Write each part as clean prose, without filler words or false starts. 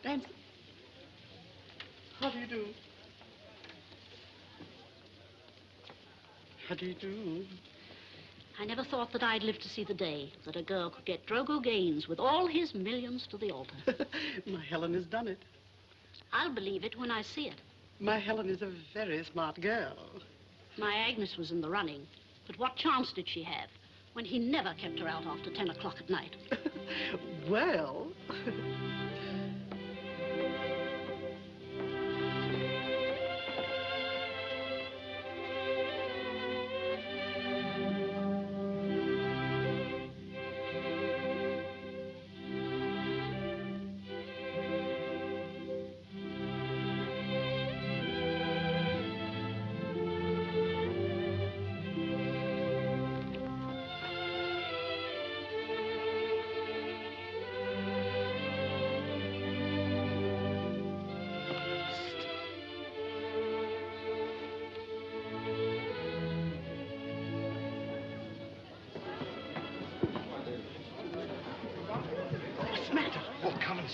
Ramsey. How do you do? How do you do? I never thought that I'd live to see the day that a girl could get Drogo Gaines with all his millions to the altar. My Helen has done it. I'll believe it when I see it. My Helen is a very smart girl. My Agnes was in the running, but what chance did she have when he never kept her out after 10 o'clock at night? Well...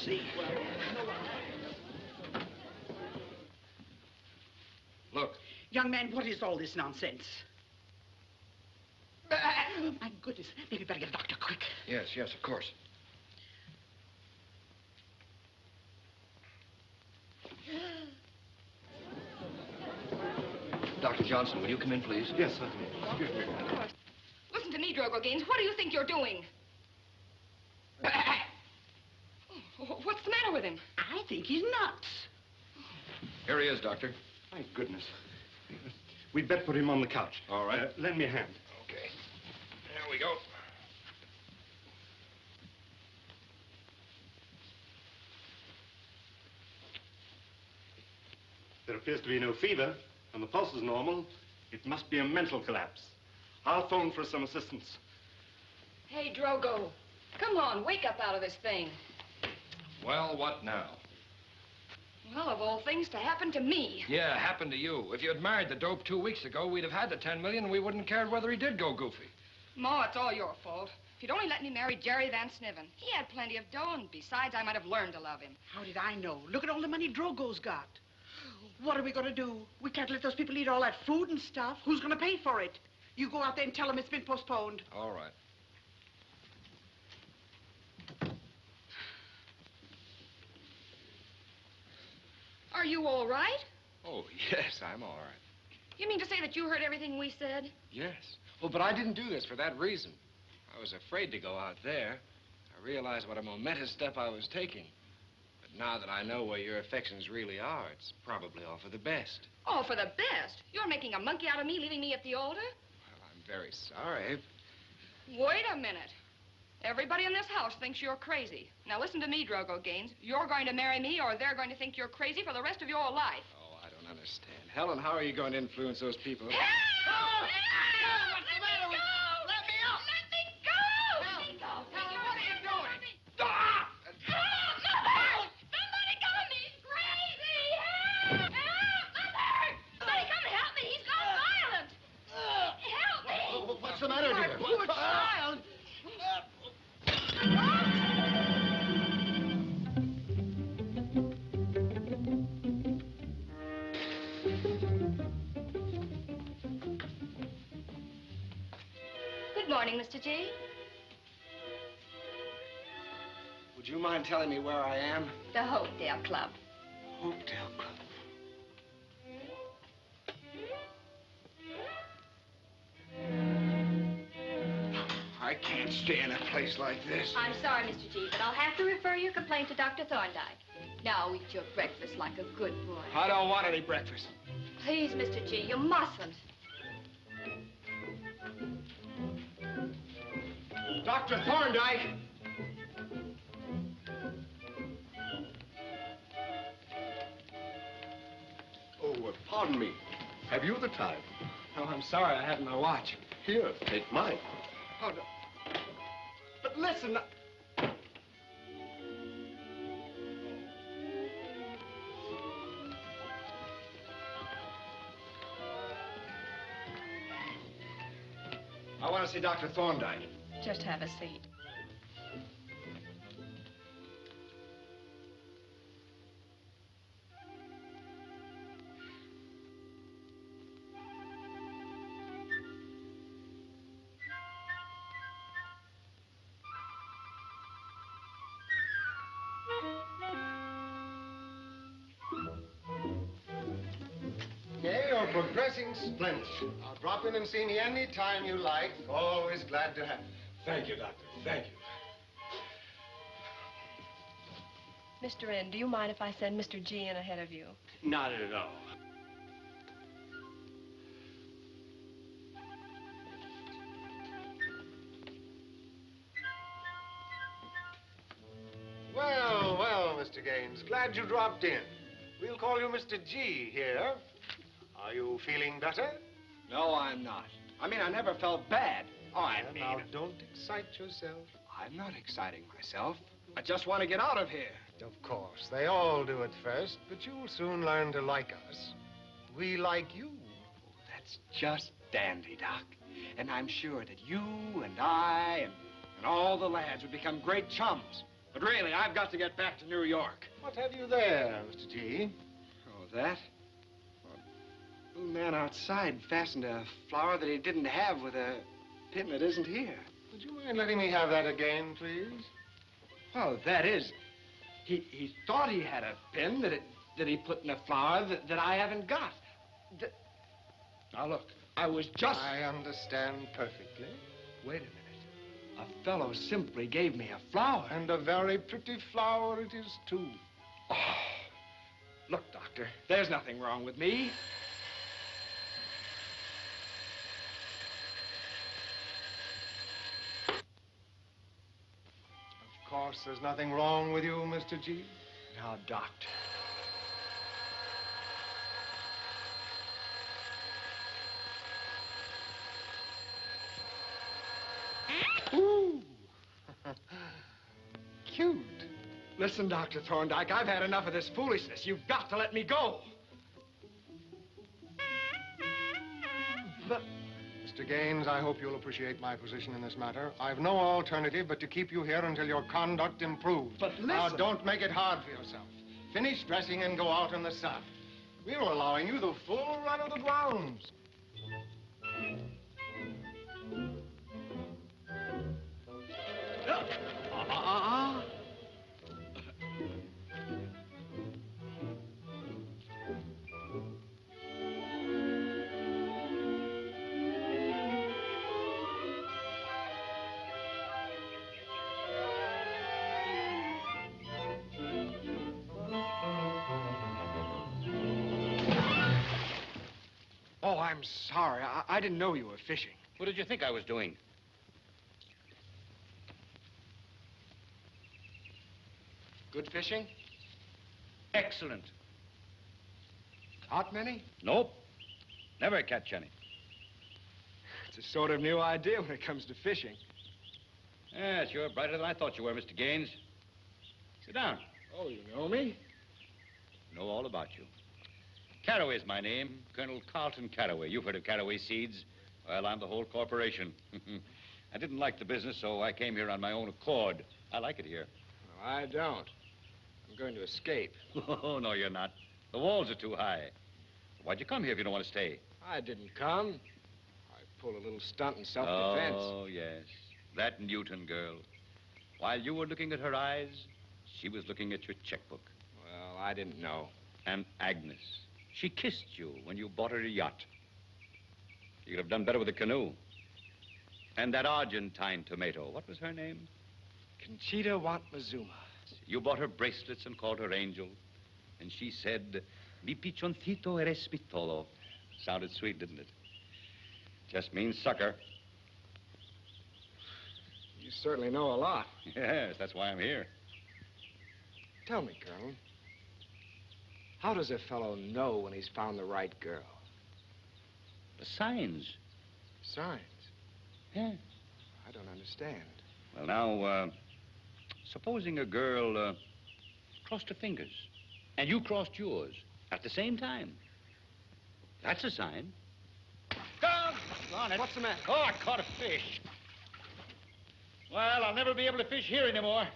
See. Look. Young man, what is all this nonsense? My goodness, maybe better get a doctor quick. Yes, yes, of course. Dr. Johnson, will you come in, please? Yes, certainly. Excuse me. Of course. Listen to me, Drogo Gaines. What do you think you're doing? What's the matter with him? I think he's nuts. Here he is, Doctor. My goodness. We'd better put him on the couch. All right. Lend me a hand. Okay. There we go. There appears to be no fever, and the pulse is normal. It must be a mental collapse. I'll phone for some assistance. Hey, Drogo. Come on, wake up out of this thing. Well, what now? Well, of all things to happen to me. Yeah, happened to you. If you had married the dope 2 weeks ago, we'd have had the 10 million and we wouldn't have cared whether he did go goofy. Ma, it's all your fault. If you'd only let me marry Jerry Van Sniven, he had plenty of dough, and besides, I might have learned to love him. How did I know? Look at all the money Drogo's got. What are we going to do? We can't let those people eat all that food and stuff. Who's going to pay for it? You go out there and tell them it's been postponed. All right. Are you all right? Oh, yes, I'm all right. You mean to say that you heard everything we said? Yes. Well, but I didn't do this for that reason. I was afraid to go out there. I realized what a momentous step I was taking. But now that I know where your affections really are, it's probably all for the best. All for the best? You're making a monkey out of me, leaving me at the altar? Well, I'm very sorry. Wait a minute. Everybody in this house thinks you're crazy. Now listen to me, Drogo Gaines. You're going to marry me, or they're going to think you're crazy for the rest of your life. Oh, I don't understand. Helen, how are you going to influence those people? Help! Oh! Help! Let me go! Let me out! Let me go! Let me go! Helen, what are you doing? Ah! Help! Mother! Somebody come me! He's crazy! Help! Help! Mother! Somebody come and help me! He's gone violent! Help me! What's the matter, dear? Poor child! Good morning, Mr. G. Would you mind telling me where I am? The Hopedale Club. Hopedale Club. I can't stay in a place like this. I'm sorry, Mr. G, but I'll have to refer your complaint to Dr. Thorndyke. Now eat your breakfast like a good boy. I don't want any breakfast. Please, Mr. G, you mustn't. Dr. Thorndyke! Oh, pardon me. Have you the time? Oh, I'm sorry, I haven't my watch. Here, take mine. Oh, no. But listen. I want to see Dr. Thorndyke. Just have a seat. You're progressing splendid. Now, drop in and see me any time you like. Always glad to have you. Thank you, Doctor. Thank you. Mr. N, do you mind if I send Mr. G in ahead of you? Not at all. Well, well, Mr. Gaines, glad you dropped in. We'll call you Mr. G here. Are you feeling better? No, I'm not. I mean, I never felt bad. Oh, I mean... Now, don't excite yourself. I'm not exciting myself. I just want to get out of here. Of course, they all do at first, but you'll soon learn to like us. We like you. That's just dandy, Doc. And I'm sure that you and I and all the lads would become great chums. But really, I've got to get back to New York. What have you there, Mr. G? Oh, that? Well, a little man outside fastened a flower that he didn't have with a pin that isn't here. Would you mind letting me have that again, please? Well, that is, he thought he had a pin that he put in a flower that I haven't got. Now, look, I was just... I understand perfectly. Wait a minute. A fellow simply gave me a flower. And a very pretty flower it is, too. Oh. Look, Doctor, there's nothing wrong with me. Of course, there's nothing wrong with you, Mr. G. Now, Doctor. Ooh. Cute. Listen, Dr. Thorndyke, I've had enough of this foolishness. You've got to let me go. But, Mr. Gaines, I hope you'll appreciate my position in this matter. I've no alternative but to keep you here until your conduct improves. But listen... Now, don't make it hard for yourself. Finish dressing and go out in the sun. We're allowing you the full run of the grounds. Oh, I'm sorry. I didn't know you were fishing. What did you think I was doing? Good fishing? Excellent. Caught many? Nope. Never catch any. It's a sort of new idea when it comes to fishing. Yes, you're brighter than I thought you were, Mr. Gaines. Sit down. Oh, you know me? Know all about you. Carraway's my name. Colonel Carlton Carraway. You've heard of Carraway Seeds. Well, I'm the whole corporation. I didn't like the business, so I came here on my own accord. I like it here. Well, I don't. I'm going to escape. Oh, no, you're not. The walls are too high. Why'd you come here if you don't want to stay? I didn't come. I pulled a little stunt in self-defense. Oh, yes. That Newton girl. While you were looking at her eyes, she was looking at your checkbook. Well, I didn't know. And Agnes. She kissed you when you bought her a yacht. You could have done better with a canoe. And that Argentine tomato, what was her name? Conchita Wantmazuma. You bought her bracelets and called her Angel. And she said, mi pichoncito eres mi todo. Sounded sweet, didn't it? Just means sucker. You certainly know a lot. Yes, that's why I'm here. Tell me, Colonel, how does a fellow know when he's found the right girl? The signs. Signs? Yeah. I don't understand. Well, now, supposing a girl crossed her fingers and you crossed yours at the same time. That's a sign. Doggone it. What's the matter? Oh, I caught a fish. Well, I'll never be able to fish here anymore.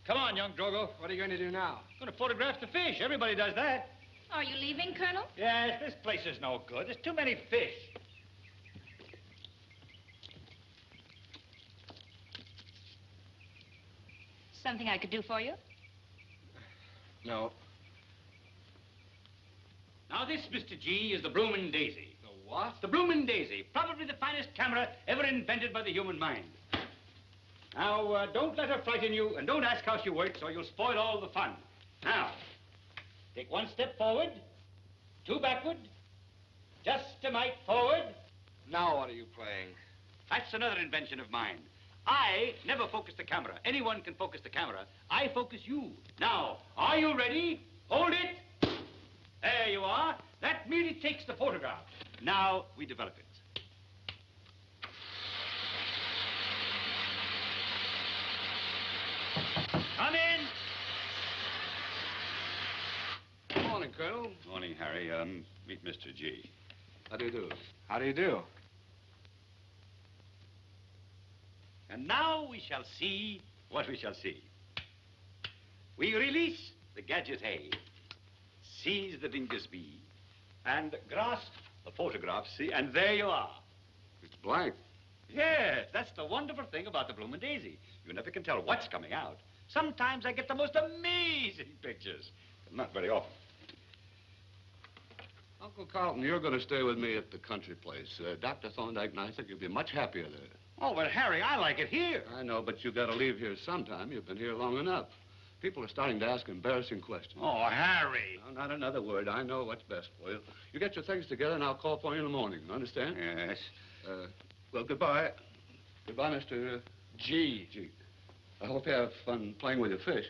Come on, young Drogo. What are you going to do now? I'm going to photograph the fish. Everybody does that. Are you leaving, Colonel? Yes, this place is no good. There's too many fish. Something I could do for you? No. Now, this, Mr. G, is the Bloomin' Daisy. The what? The Bloomin' Daisy, probably the finest camera ever invented by the human mind. Now, don't let her frighten you, and don't ask how she works, or you'll spoil all the fun. Now, take 1 step forward, 2 backward, just a mite forward. Now what are you playing? That's another invention of mine. I never focus the camera. Anyone can focus the camera. I focus you. Now, are you ready? Hold it. There you are. That merely takes the photograph. Now, we develop it. Come in. Good morning, Colonel. Morning, Harry. Meet Mr. G. How do you do? How do you do? And now we shall see what we shall see. We release the gadget A, seize the dingus B, and grasp the photograph C, and there you are. It's blank. Yes, that's the wonderful thing about the Bloomin' Daisy. You never can tell what's coming out. Sometimes I get the most amazing pictures. But not very often. Uncle Carlton, you're going to stay with me at the country place. Dr. Thorndyke and I think you'll be much happier there. Oh, but Harry, I like it here. I know, but you've got to leave here sometime. You've been here long enough. People are starting to ask embarrassing questions. Oh, Harry. No, not another word. I know what's best for you. You get your things together, and I'll call for you in the morning. Understand? Yes. Well, goodbye. Goodbye, Mr. G. G. I hope you have fun playing with your fish.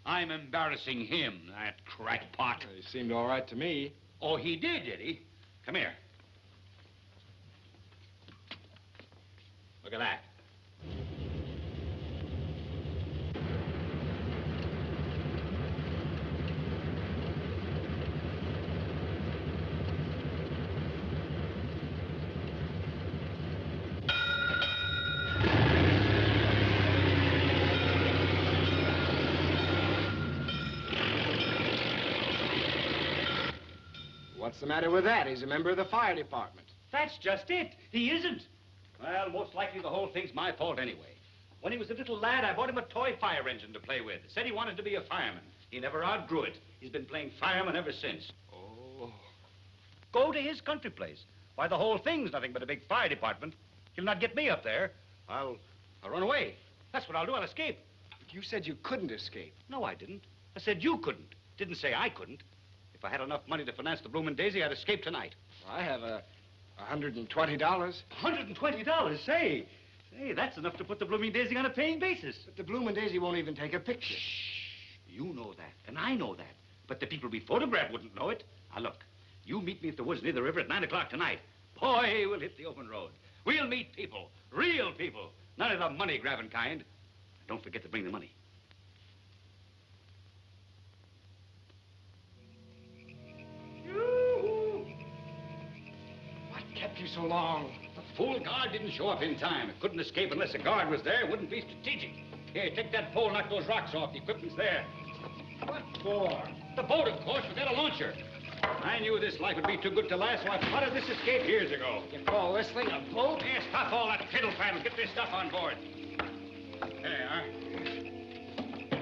I'm embarrassing him, that crackpot. He seemed all right to me. Oh, he did he? Come here. Look at that. What's the matter with that? He's a member of the fire department. That's just it. He isn't. Well, most likely the whole thing's my fault anyway. When he was a little lad, I bought him a toy fire engine to play with. Said he wanted to be a fireman. He never outgrew it. He's been playing fireman ever since. Oh. Go to his country place. Why, the whole thing's nothing but a big fire department. He'll not get me up there. I'll run away. That's what I'll do. I'll escape. But you said you couldn't escape. No, I didn't. I said you couldn't. Didn't say I couldn't. If I had enough money to finance the Bloomin' Daisy, I'd escape tonight. Well, I have $120. $120? Say, that's enough to put the Bloomin' Daisy on a paying basis. But the Bloomin' Daisy won't even take a picture. Shh. You know that, and I know that. But the people we photographed wouldn't know it. Now, look, you meet me at the woods near the river at 9 o'clock tonight. Boy, we'll hit the open road. We'll meet people, real people. None of the money-grabbing kind. Don't forget to bring the money. What kept you so long? The fool guard didn't show up in time. It couldn't escape unless a guard was there. It wouldn't be strategic. Here, take that pole, knock those rocks off. The equipment's there. What for? The boat, of course. We got a launcher. I knew this life would be too good to last, so I plotted this escape years ago. You call this thing a boat? Here, stop all that fiddle faddle. Get this stuff on board. There you are.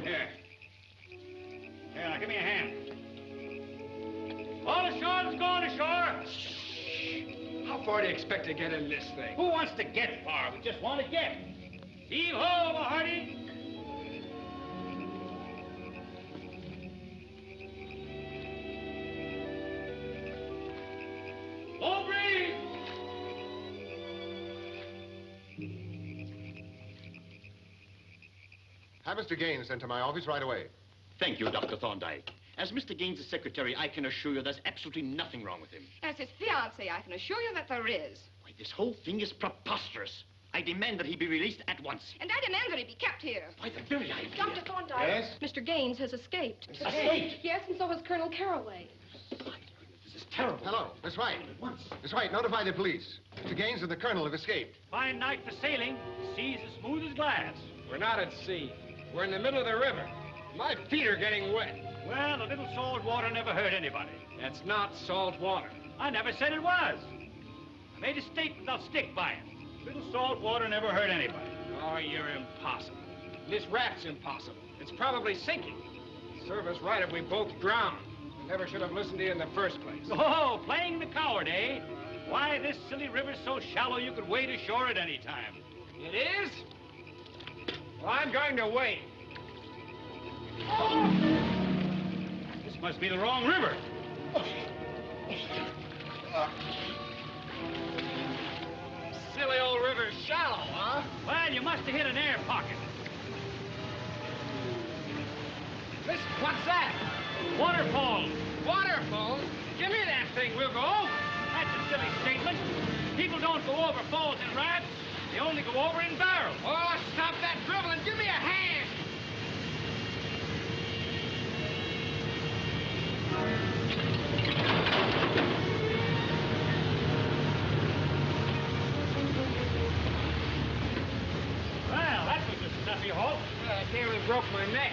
Here. Here, now, give me a hand. All ashore, let's go on ashore. How far do you expect to get in this thing? Who wants to get far? We just want to get. Heave-ho, Hardy. Low breeze. Have Mr. Gaines sent to my office right away. Thank you, Dr. Thorndyke. As Mr. Gaines' secretary, I can assure you there's absolutely nothing wrong with him. As his fiancée, I can assure you that there is. Why, this whole thing is preposterous. I demand that he be released at once. And I demand that he be kept here. Why, the very idea. Dr. Thorndyke. Yes? Mr. Gaines has escaped. Escaped? Yes, and so has Colonel Carraway. This is terrible. Hello, Miss White. Miss White, notify the police. Mr. Gaines and the Colonel have escaped. Fine night for sailing. The sea's as smooth as glass. We're not at sea. We're in the middle of the river. My feet are getting wet. Well, a little salt water never hurt anybody. That's not salt water. I never said it was. I made a statement, I'll stick by it. Little salt water never hurt anybody. Oh, you're impossible. This raft's impossible. It's probably sinking. Serve us right if we both drown. I never should have listened to you in the first place. Oh, playing the coward, eh? Why, this silly river's so shallow you could wade ashore at any time. It is? Well, I'm going to wait. This must be the wrong river. Silly old river's shallow, huh? Well, you must have hit an air pocket. Listen, what's that? Waterfall. Waterfall? Give me that thing, we'll go. That's a silly statement. People don't go over falls in rafts. They only go over in barrels. Oh, stop that dribbling. Give me a hand. Well, that was a snappy halt. I nearly broke my neck.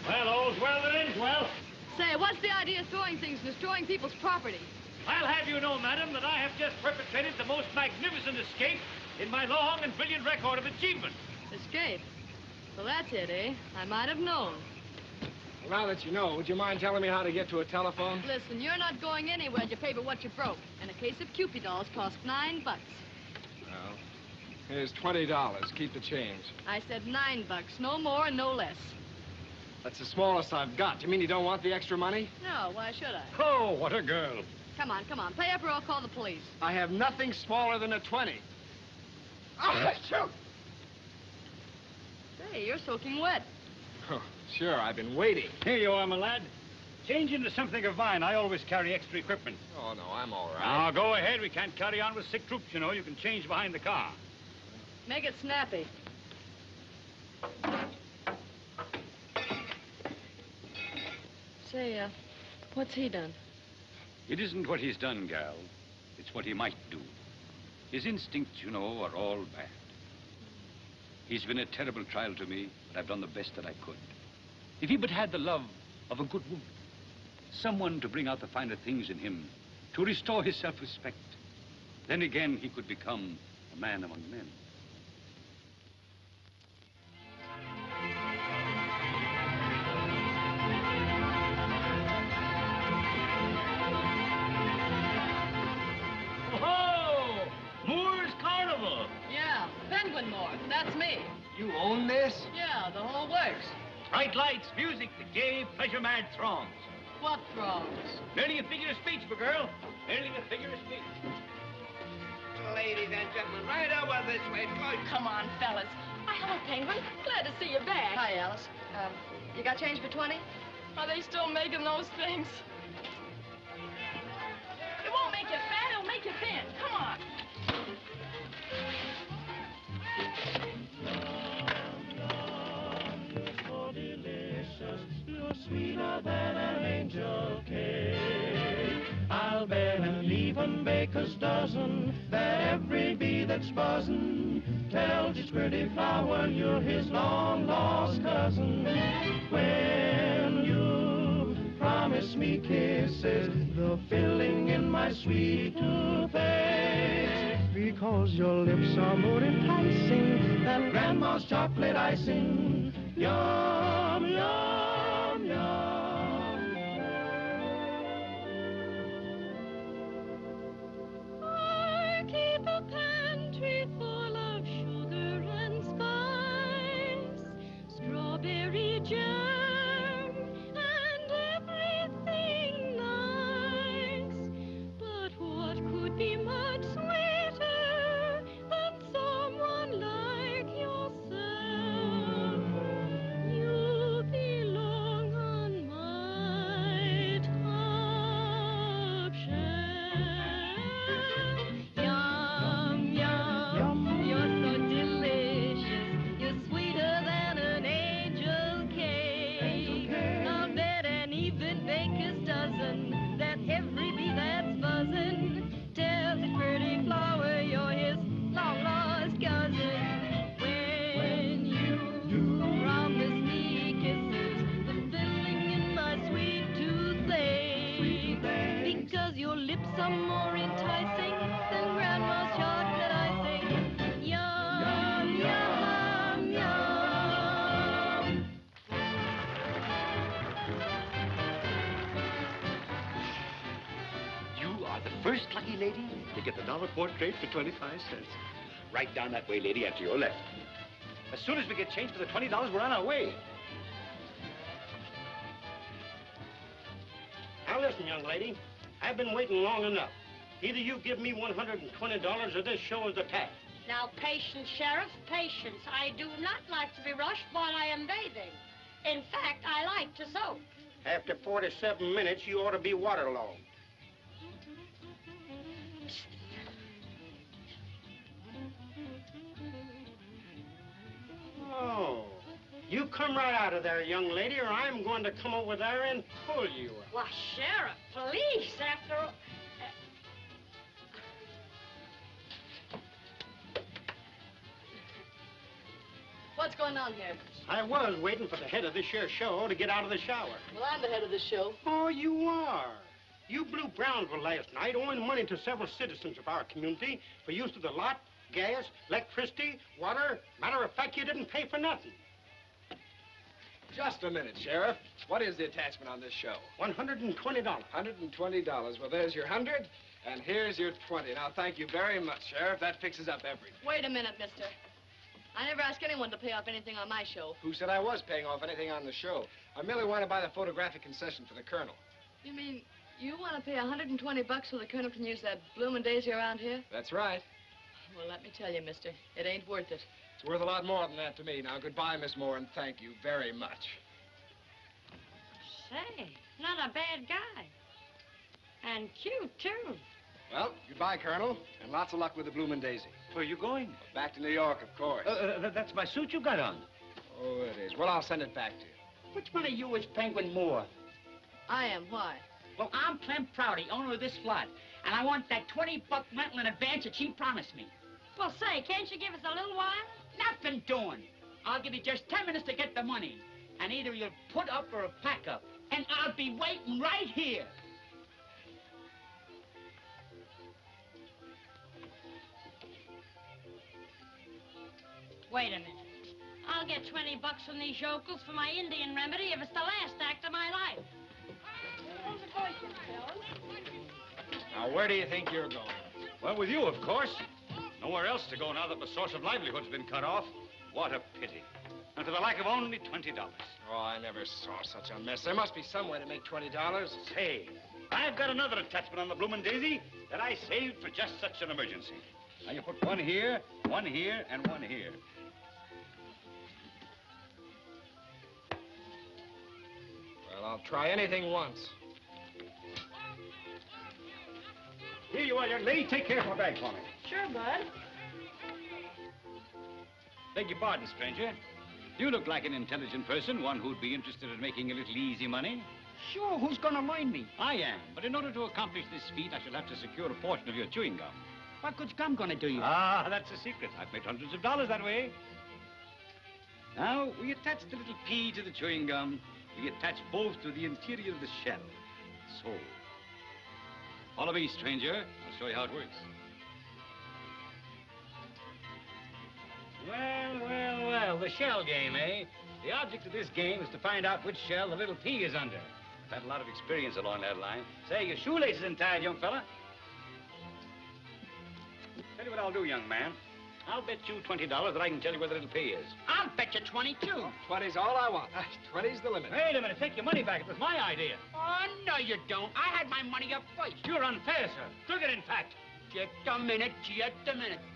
Well, all's well that ends well. Say, what's the idea of throwing things and destroying people's property? I'll have you know, madam, that I have just perpetrated the most magnificent escape in my long and brilliant record of achievement. Escape? So that's it, eh? I might have known. Well, now that you know, would you mind telling me how to get to a telephone? Listen, you're not going anywhere to pay for what you broke. And a case of Cupid dolls cost $9. Well, here's $20. Keep the change. I said $9, no more and no less. That's the smallest I've got. You mean you don't want the extra money? No, why should I? Oh, what a girl. Come on. Pay up or I'll call the police. I have nothing smaller than a 20. Oh, shoot! Say, you're soaking wet. Oh, sure, I've been waiting. Here you are, my lad. Change into something of mine. I always carry extra equipment. Oh, no, I'm all right. Now, go ahead. We can't carry on with sick troops, you know. You can change behind the car. Make it snappy. Say, what's he done? It isn't what he's done, gal. It's what he might do. His instincts, you know, are all bad. He's been a terrible trial to me, but I've done the best that I could. If he but had the love of a good woman, someone to bring out the finer things in him, to restore his self-respect, then again he could become a man among men. Oh, Moore's Carnival. Yeah, Penguin Moore. That's me. You own this? Yeah, the whole works. Bright lights, music, the gay, pleasure-mad throngs. What throngs? Barely a figure of speech, my girl. Barely a figure of speech. Ladies and gentlemen, right over this way. Come on, fellas. Hi, hello, Penguin. Glad to see you back. Hi, Alice. You got change for 20? Are they still making those things? It won't make you fat, it'll make you thin. Come on. So delicious, you're sweeter than an angel cake. I'll bet an even baker's dozen that every bee that's buzzing tells its pretty flower you're his long-lost cousin. When you promise me kisses, the filling in my sweet toothache, because your lips are more enticing than grandma's chocolate icing. Yum, yum, yum. I keep a pantry full of sugar and spice, strawberry jam, and everything nice. But what could be much sweeter than someone like yourself? You lady, you get the dollar portrait for 25 cents. Right down that way, lady, and to your left. As soon as we get change for the $20, we're on our way. Now listen, young lady. I've been waiting long enough. Either you give me $120 or this show is attacked. Now, patience, Sheriff, patience. I do not like to be rushed while I am bathing. In fact, I like to soak. After 47 minutes, you ought to be waterlogged. Oh, you come right out of there, young lady, or I'm going to come over there and pull you up. Why, Sheriff, police, after all. What's going on here? I was waiting for the head of this here show to get out of the shower. Well, I'm the head of the show. Oh, you are. You blew Brownsville last night, owing money to several citizens of our community for use of the lot, gas, electricity, water. Matter of fact, you didn't pay for nothing. Just a minute, Sheriff. What is the attachment on this show? $120. $120. Well, there's your 100, and here's your 20. Now, thank you very much, Sheriff. That fixes up everything. Wait a minute, mister. I never ask anyone to pay off anything on my show. Who said I was paying off anything on the show? I merely want to buy the photographic concession for the Colonel. You mean you want to pay $120 so the Colonel can use that bloomin' daisy around here? That's right. Well, let me tell you, mister, it ain't worth it. It's worth a lot more than that to me. Now, goodbye, Miss Moore, and thank you very much. Say, not a bad guy. And cute, too. Well, goodbye, Colonel, and lots of luck with the bloomin' daisy. Where are you going? Back to New York, of course. That's my suit you got on. Oh, it is. Well, I'll send it back to you. Which one of you is Penguin Moore? I am. Why? Well, I'm Clem Prouty, owner of this lot. And I want that $20 rental in advance that she promised me. Well, say, can't you give us a little while? Nothing doing. I'll give you just 10 minutes to get the money. And either you'll put up or pack up. And I'll be waiting right here. Wait a minute. I'll get $20 from these yokels for my Indian remedy if it's the last act of my life. Now, where do you think you're going? Well, with you, of course. Nowhere else to go now that my source of livelihood's been cut off. What a pity. And for the lack of only $20. Oh, I never saw such a mess. There must be some way to make $20. Say, I've got another attachment on the bloomin' daisy that I saved for just such an emergency. Now, you put one here, and one here. Well, I'll try anything once. Here you are, young lady. Take care of my bag for me. Sure, Bud. Beg your pardon, stranger. You look like an intelligent person, one who'd be interested in making a little easy money. Sure, who's gonna learn me? I am, but in order to accomplish this feat, I shall have to secure a portion of your chewing gum. What good's gum gonna do you? Ah, that's a secret. I've made hundreds of dollars that way. Now, we attach the little pea to the chewing gum. We attach both to the interior of the shell. So. Follow me, stranger. I'll show you how it works. Well, the shell game, eh? The object of this game is to find out which shell the little pea is under. I've had a lot of experience along that line. Say, your shoelaces isn't tied, young fella. Tell you what I'll do, young man. I'll bet you $20 that I can tell you where the little pea is. I'll bet you 22. 20's all I want. 20's the limit. Wait a minute. Take your money back. It was my idea. Oh, no, you don't. I had my money up first. You're unfair, sir. Took it, in fact. Just a minute.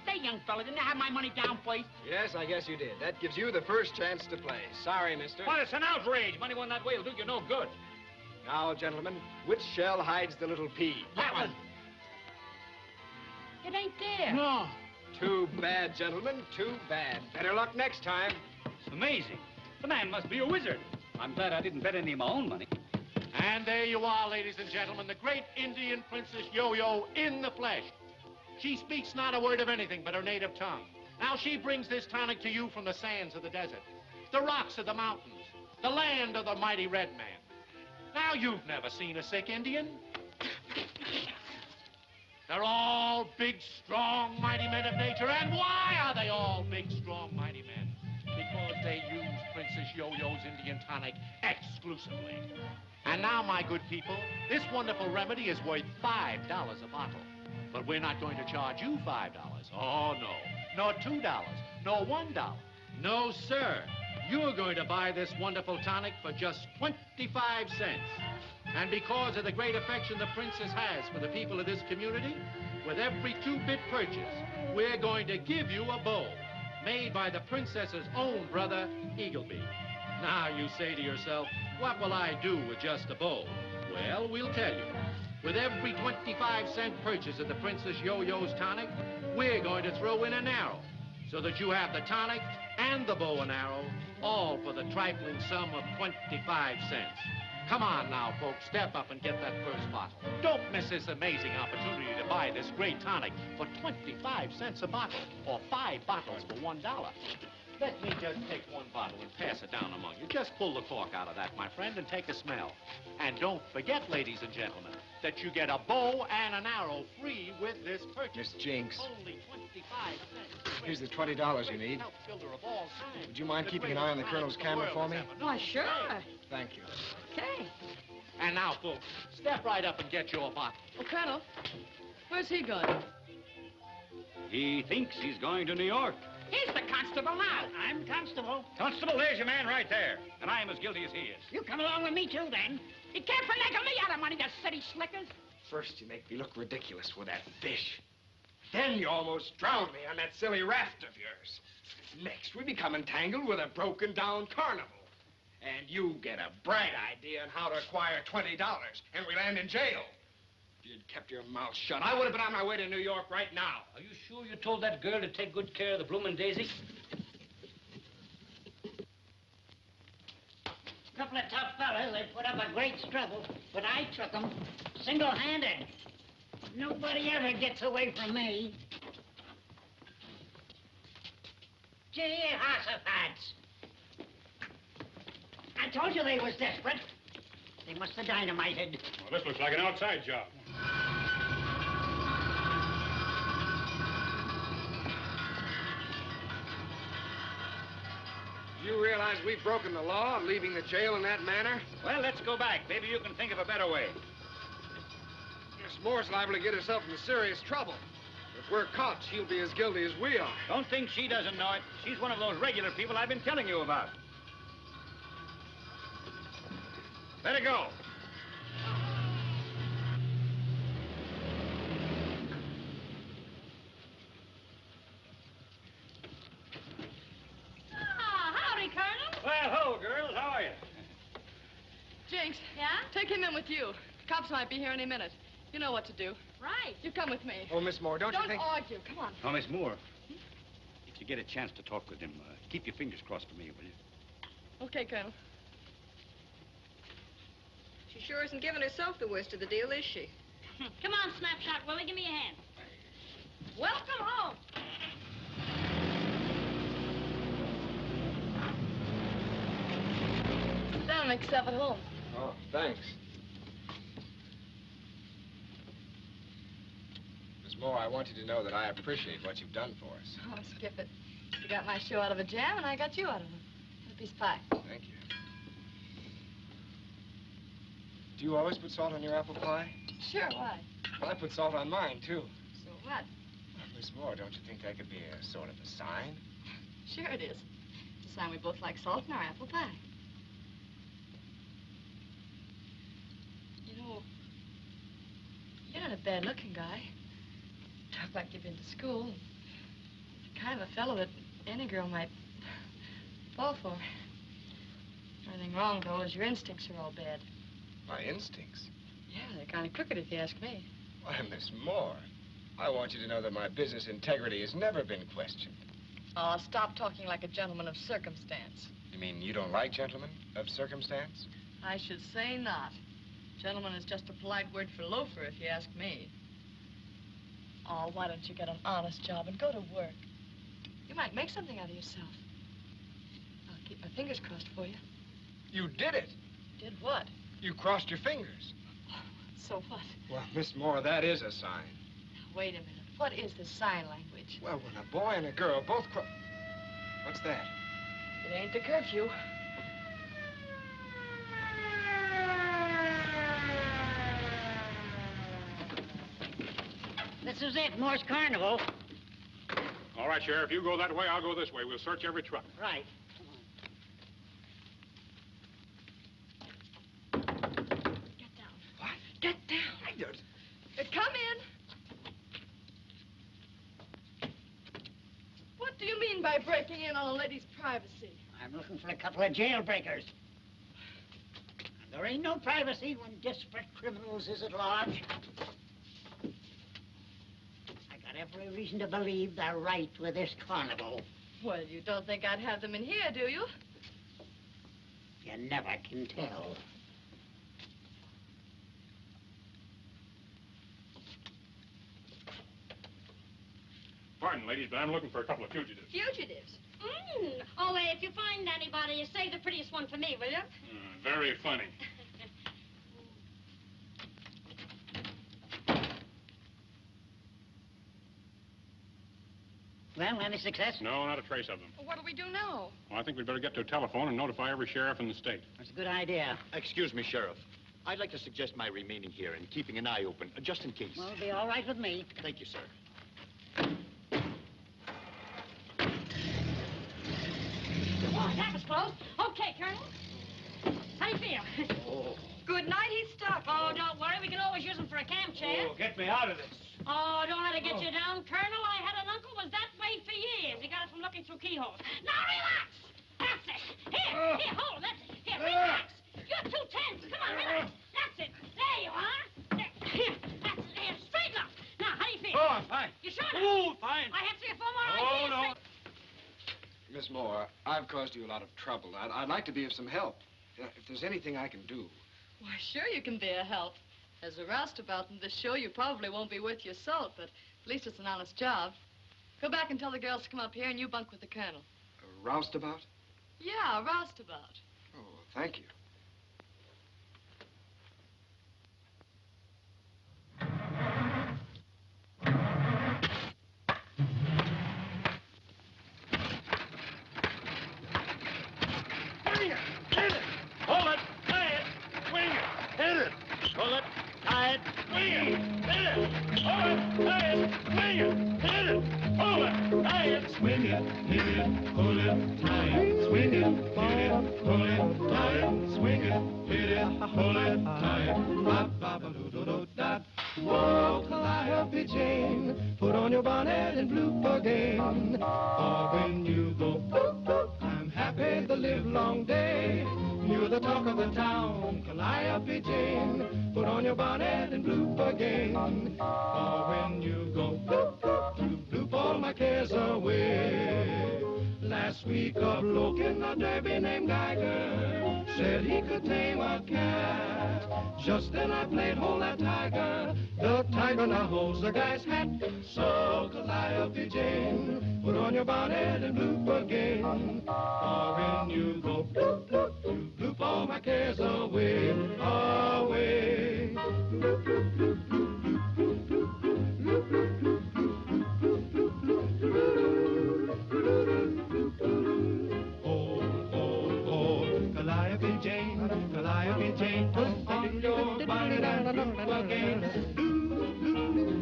Say, young fella, didn't I have my money down first? Yes, I guess you did. That gives you the first chance to play. Sorry, mister. Well, it's an outrage. Money won that way will do you no good. Now, gentlemen, which shell hides the little pea? That one. It ain't there. No. Too bad, gentlemen. Too bad. Better luck next time. It's amazing. The man must be a wizard. I'm glad I didn't bet any of my own money. And there you are, ladies and gentlemen, the great Indian Princess Yo-Yo in the flesh. She speaks not a word of anything but her native tongue. Now she brings this tonic to you from the sands of the desert, the rocks of the mountains, the land of the mighty red man. Now you've never seen a sick Indian. They're all big, strong, mighty men of nature. And why are they all big, strong, mighty men? Because they use Princess Yo-Yo's Indian tonic exclusively. And now, my good people, this wonderful remedy is worth $5 a bottle. But we're not going to charge you $5. Oh, no. Nor $2. Nor $1. No, sir. You're going to buy this wonderful tonic for just 25 cents. And because of the great affection the princess has for the people of this community, with every 2-bit purchase, we're going to give you a bowl made by the princess's own brother, Eagleby. Now you say to yourself, what will I do with just a bowl? Well, we'll tell you. With every 25-cent purchase of the Princess Yo-Yo's tonic, we're going to throw in an arrow so that you have the tonic and the bow and arrow, all for the trifling sum of 25 cents. Come on now, folks, step up and get that first bottle. Don't miss this amazing opportunity to buy this great tonic for 25 cents a bottle, or 5 bottles for $1. Let me just take one bottle and pass it down among you. Just pull the cork out of that, my friend, and take a smell. And don't forget, ladies and gentlemen, that you get a bow and an arrow free with this purchase. Miss Jinx. Only 25 cents. Here's the $20 you need. Would you mind keeping an eye on the Colonel's camera for me? Why, sure. Thank you. Okay. And now, folks, step right up and get your bottle. Oh, Colonel, where's he going? He thinks he's going to New York. He's the constable now. I'm constable. Constable, there's your man right there. And I am as guilty as he is. You come along with me, too, then. You can't finagle me out of money, you city slickers. First, you make me look ridiculous with that fish. Then you almost drowned me on that silly raft of yours. Next, we become entangled with a broken-down carnival. And you get a bright idea on how to acquire $20, and we land in jail. If you'd kept your mouth shut, I would have been on my way to New York right now. Are you sure you told that girl to take good care of the bloomin' daisy? Couple of tough fellas, they put up a great struggle, but I took them single-handed. Nobody ever gets away from me. Gee, hossifats. I told you they was desperate. They must have dynamited. Well, this looks like an outside job. Do you realize we've broken the law, leaving the jail in that manner? Well, let's go back. Maybe you can think of a better way. Miss Moore's liable to get herself into serious trouble. If we're caught, she'll be as guilty as we are. Don't think she doesn't know it. She's one of those regular people I've been telling you about. Let her go. Howdy, Colonel. Well, hello, girls. How are you? Jinx. Yeah? Take him in with you. The cops might be here any minute. You know what to do. Right. You come with me. Oh, Miss Moore, don't you think... Don't argue. Come on. Oh, Miss Moore, if you get a chance to talk with him, keep your fingers crossed for me, will you? Okay, Colonel. She sure isn't giving herself the worst of the deal, is she? Come on, Snapshot Willie, give me a hand. Welcome home. Down, make yourself at home. Oh, thanks. Miss Moore, I want you to know that I appreciate what you've done for us. Oh, skip it. You got my show out of a jam, and I got you out of a piece of pie. Thank you. Do you always put salt on your apple pie? Sure, why? Well, I put salt on mine, too. So what? Miss Moore, don't you think that could be a sort of a sign? Sure it is. It's a sign we both like salt in our apple pie. You know, you're not a bad-looking guy. Talk like you've been to school. You're kind of a fellow that any girl might fall for. Everything wrong, though, is your instincts are all bad. My instincts? Yeah, they're kind of crooked, if you ask me. Why, Miss Moore, I want you to know that my business integrity has never been questioned. Oh, stop talking like a gentleman of circumstance. You mean you don't like gentlemen of circumstance? I should say not. Gentleman is just a polite word for loafer, if you ask me. Oh, why don't you get an honest job and go to work? You might make something out of yourself. I'll keep my fingers crossed for you. You did it. Did what? You crossed your fingers. So what? Well, Miss Moore, that is a sign. Now, wait a minute. What is the sign language? Well, when a boy and a girl both What's that? It ain't the curfew. This is it, Moore's Carnival. All right, Sheriff, you go that way, I'll go this way. We'll search every truck. Right. Get down. Come in. What do you mean by breaking in on a lady's privacy? I'm looking for a couple of jailbreakers. There ain't no privacy when desperate criminals is at large. I got every reason to believe they're right with this carnival. Well, you don't think I'd have them in here, do you? You never can tell. Pardon, ladies, but I'm looking for a couple of fugitives. Fugitives? Oh, if you find anybody, you save the prettiest one for me, will you? Very funny. Well, any success? No, not a trace of them. Well, what'll we do now? Well, I think we'd better get to a telephone and notify every sheriff in the state. That's a good idea. Excuse me, Sheriff. I'd like to suggest my remaining here and keeping an eye open, just in case. Well, it'll be all right with me. Thank you, sir. Oh, that was close. Okay, Colonel. How do you feel? Good night, he's stuck. Oh, don't worry. We can always use him for a camp chair. Oh, get me out of this. Oh, don't let it get you down, Colonel. I had an uncle was that way for years. He got it from looking through keyholes. Now, relax. That's it. Here, hold. That's it. Here, relax. You're too tense. Come on, relax. That's it. There you are. There. Here, that's it. Here, straighten up. Now, how do you feel? Oh, I'm fine. You sure? Oh, fine. I have 3 or 4 more Oh, ideas. no. Miss Moore, I've caused you a lot of trouble. I'd like to be of some help. If there's anything I can do. Why, sure you can be a help. As a roustabout in this show, you probably won't be worth your salt, but at least it's an honest job. Go back and tell the girls to come up here and you bunk with the colonel. A roustabout? Yeah, a roustabout. Oh, thank you. Hold it, tie it, swing it, hit it. Pull it, tie it, swing it, hit it. Hold it, tie it, swing it, hit it. Pull it, tie it, swing it, hit it. Pull it, tie it, swing it, hit it. Pull it, tie it, swing it, hit it. Pull it, tie it. Ba-ba-ba-doo-doo-doo-da. Whoa, Calliope Jane, put on your bonnet and bloop again. For when you go boop, boop, I'm happy the live long day. You're the talk of the town, Calliope Jane. Put on your bonnet and bloop again. For when you go bloop, bloop, you bloop all my cares away. Last week a bloke in a derby named Geiger said he could tame a cat. Just then I played hold that tiger. The tiger now holds the guy's hat. So Calliope Jane, put on your bonnet and bloop again. For when you go bloop, bloop, you bloop all my cares away, away. Bloop, bloop, bloop, bloop, bloop, bloop, bloop, bloop, Calliope Jane, Calliope Jane, put on your bonnet and bloop again.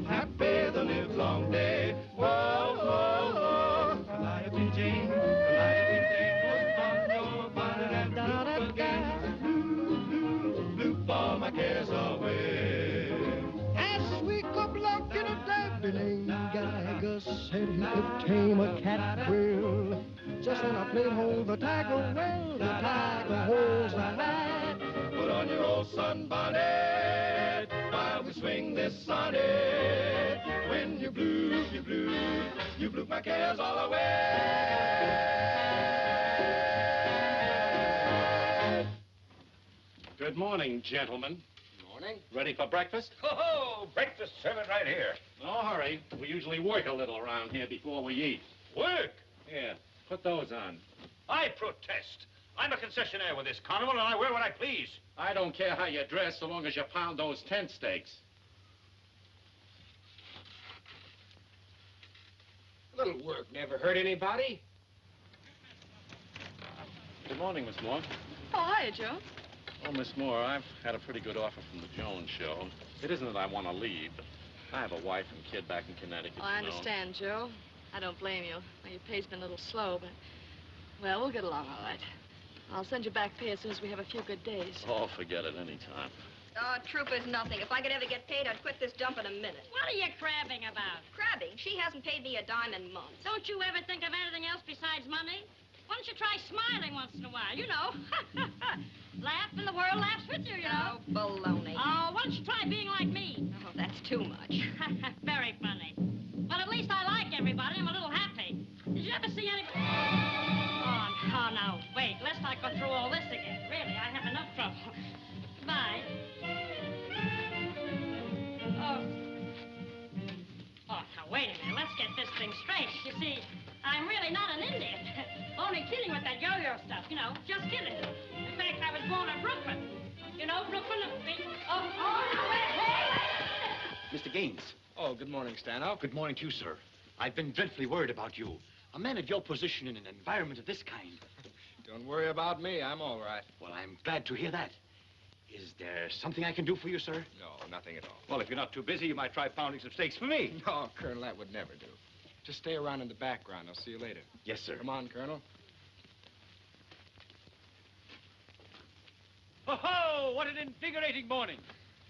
Happy the live long day. Whoa, whoa, whoa. Calliope Jane, Calliope Jane, put on your bonnet and bloop again. Bloop all my cares away. Last week a bloke in a derby named Geiger said he could tame a cat well. Just when I played hold the tiger, well, the tiger holds the hat. Put on your old sunbonnet while we swing this sonnet. When you bloop, you bloop, you bloop my cares all away. Good morning, gentlemen. Morning. Ready for breakfast? Oh, breakfast, serve it right here. No hurry. We usually work a little around here before we eat. Work? Here, put those on. I protest. I'm a concessionaire with this carnival, and I wear what I please. I don't care how you dress so long as you pound those tent stakes. A little work never hurt anybody. Good morning, Miss Moore. Oh, hiya, Joe. Oh, Miss Moore, I've had a pretty good offer from the Jones show. It isn't that I want to leave, but I have a wife and kid back in Connecticut. Oh, I understand, Joe. I don't blame you. Well, your pay's been a little slow, but, well, we'll get along all right. I'll send you back pay as soon as we have a few good days. Oh, forget it anytime. Oh, Trooper's nothing. If I could ever get paid, I'd quit this dump in a minute. What are you crabbing about? Crabbing? She hasn't paid me a dime in months. Don't you ever think of anything else besides money? Why don't you try smiling once in a while? You know. Laugh and the world laughs with you, you know. Oh, baloney. Oh, why don't you try being like me? Oh, that's too much. Very funny. Well, at least I like everybody. I'm a little happy. Did you ever see any... Oh, no. Wait, lest I go through all this again. Really, I have enough trouble. Goodbye. Oh, now, wait a minute. Let's get this thing straight. You see, I'm really not an Indian. Only kidding with that yo-yo stuff, you know. Just kidding. In fact, I was born in Brooklyn. You know, Brooklyn... now, wait. Mr. Gaines. Oh, good morning, Stanhope. Good morning to you, sir. I've been dreadfully worried about you. A man of your position in an environment of this kind. Don't worry about me. I'm all right. Well, I'm glad to hear that. Is there something I can do for you, sir? No, nothing at all. Well, if you're not too busy, you might try pounding some steaks for me. No, Colonel, that would never do. Just stay around in the background. I'll see you later. Yes, sir. Come on, Colonel. Oh, what an invigorating morning.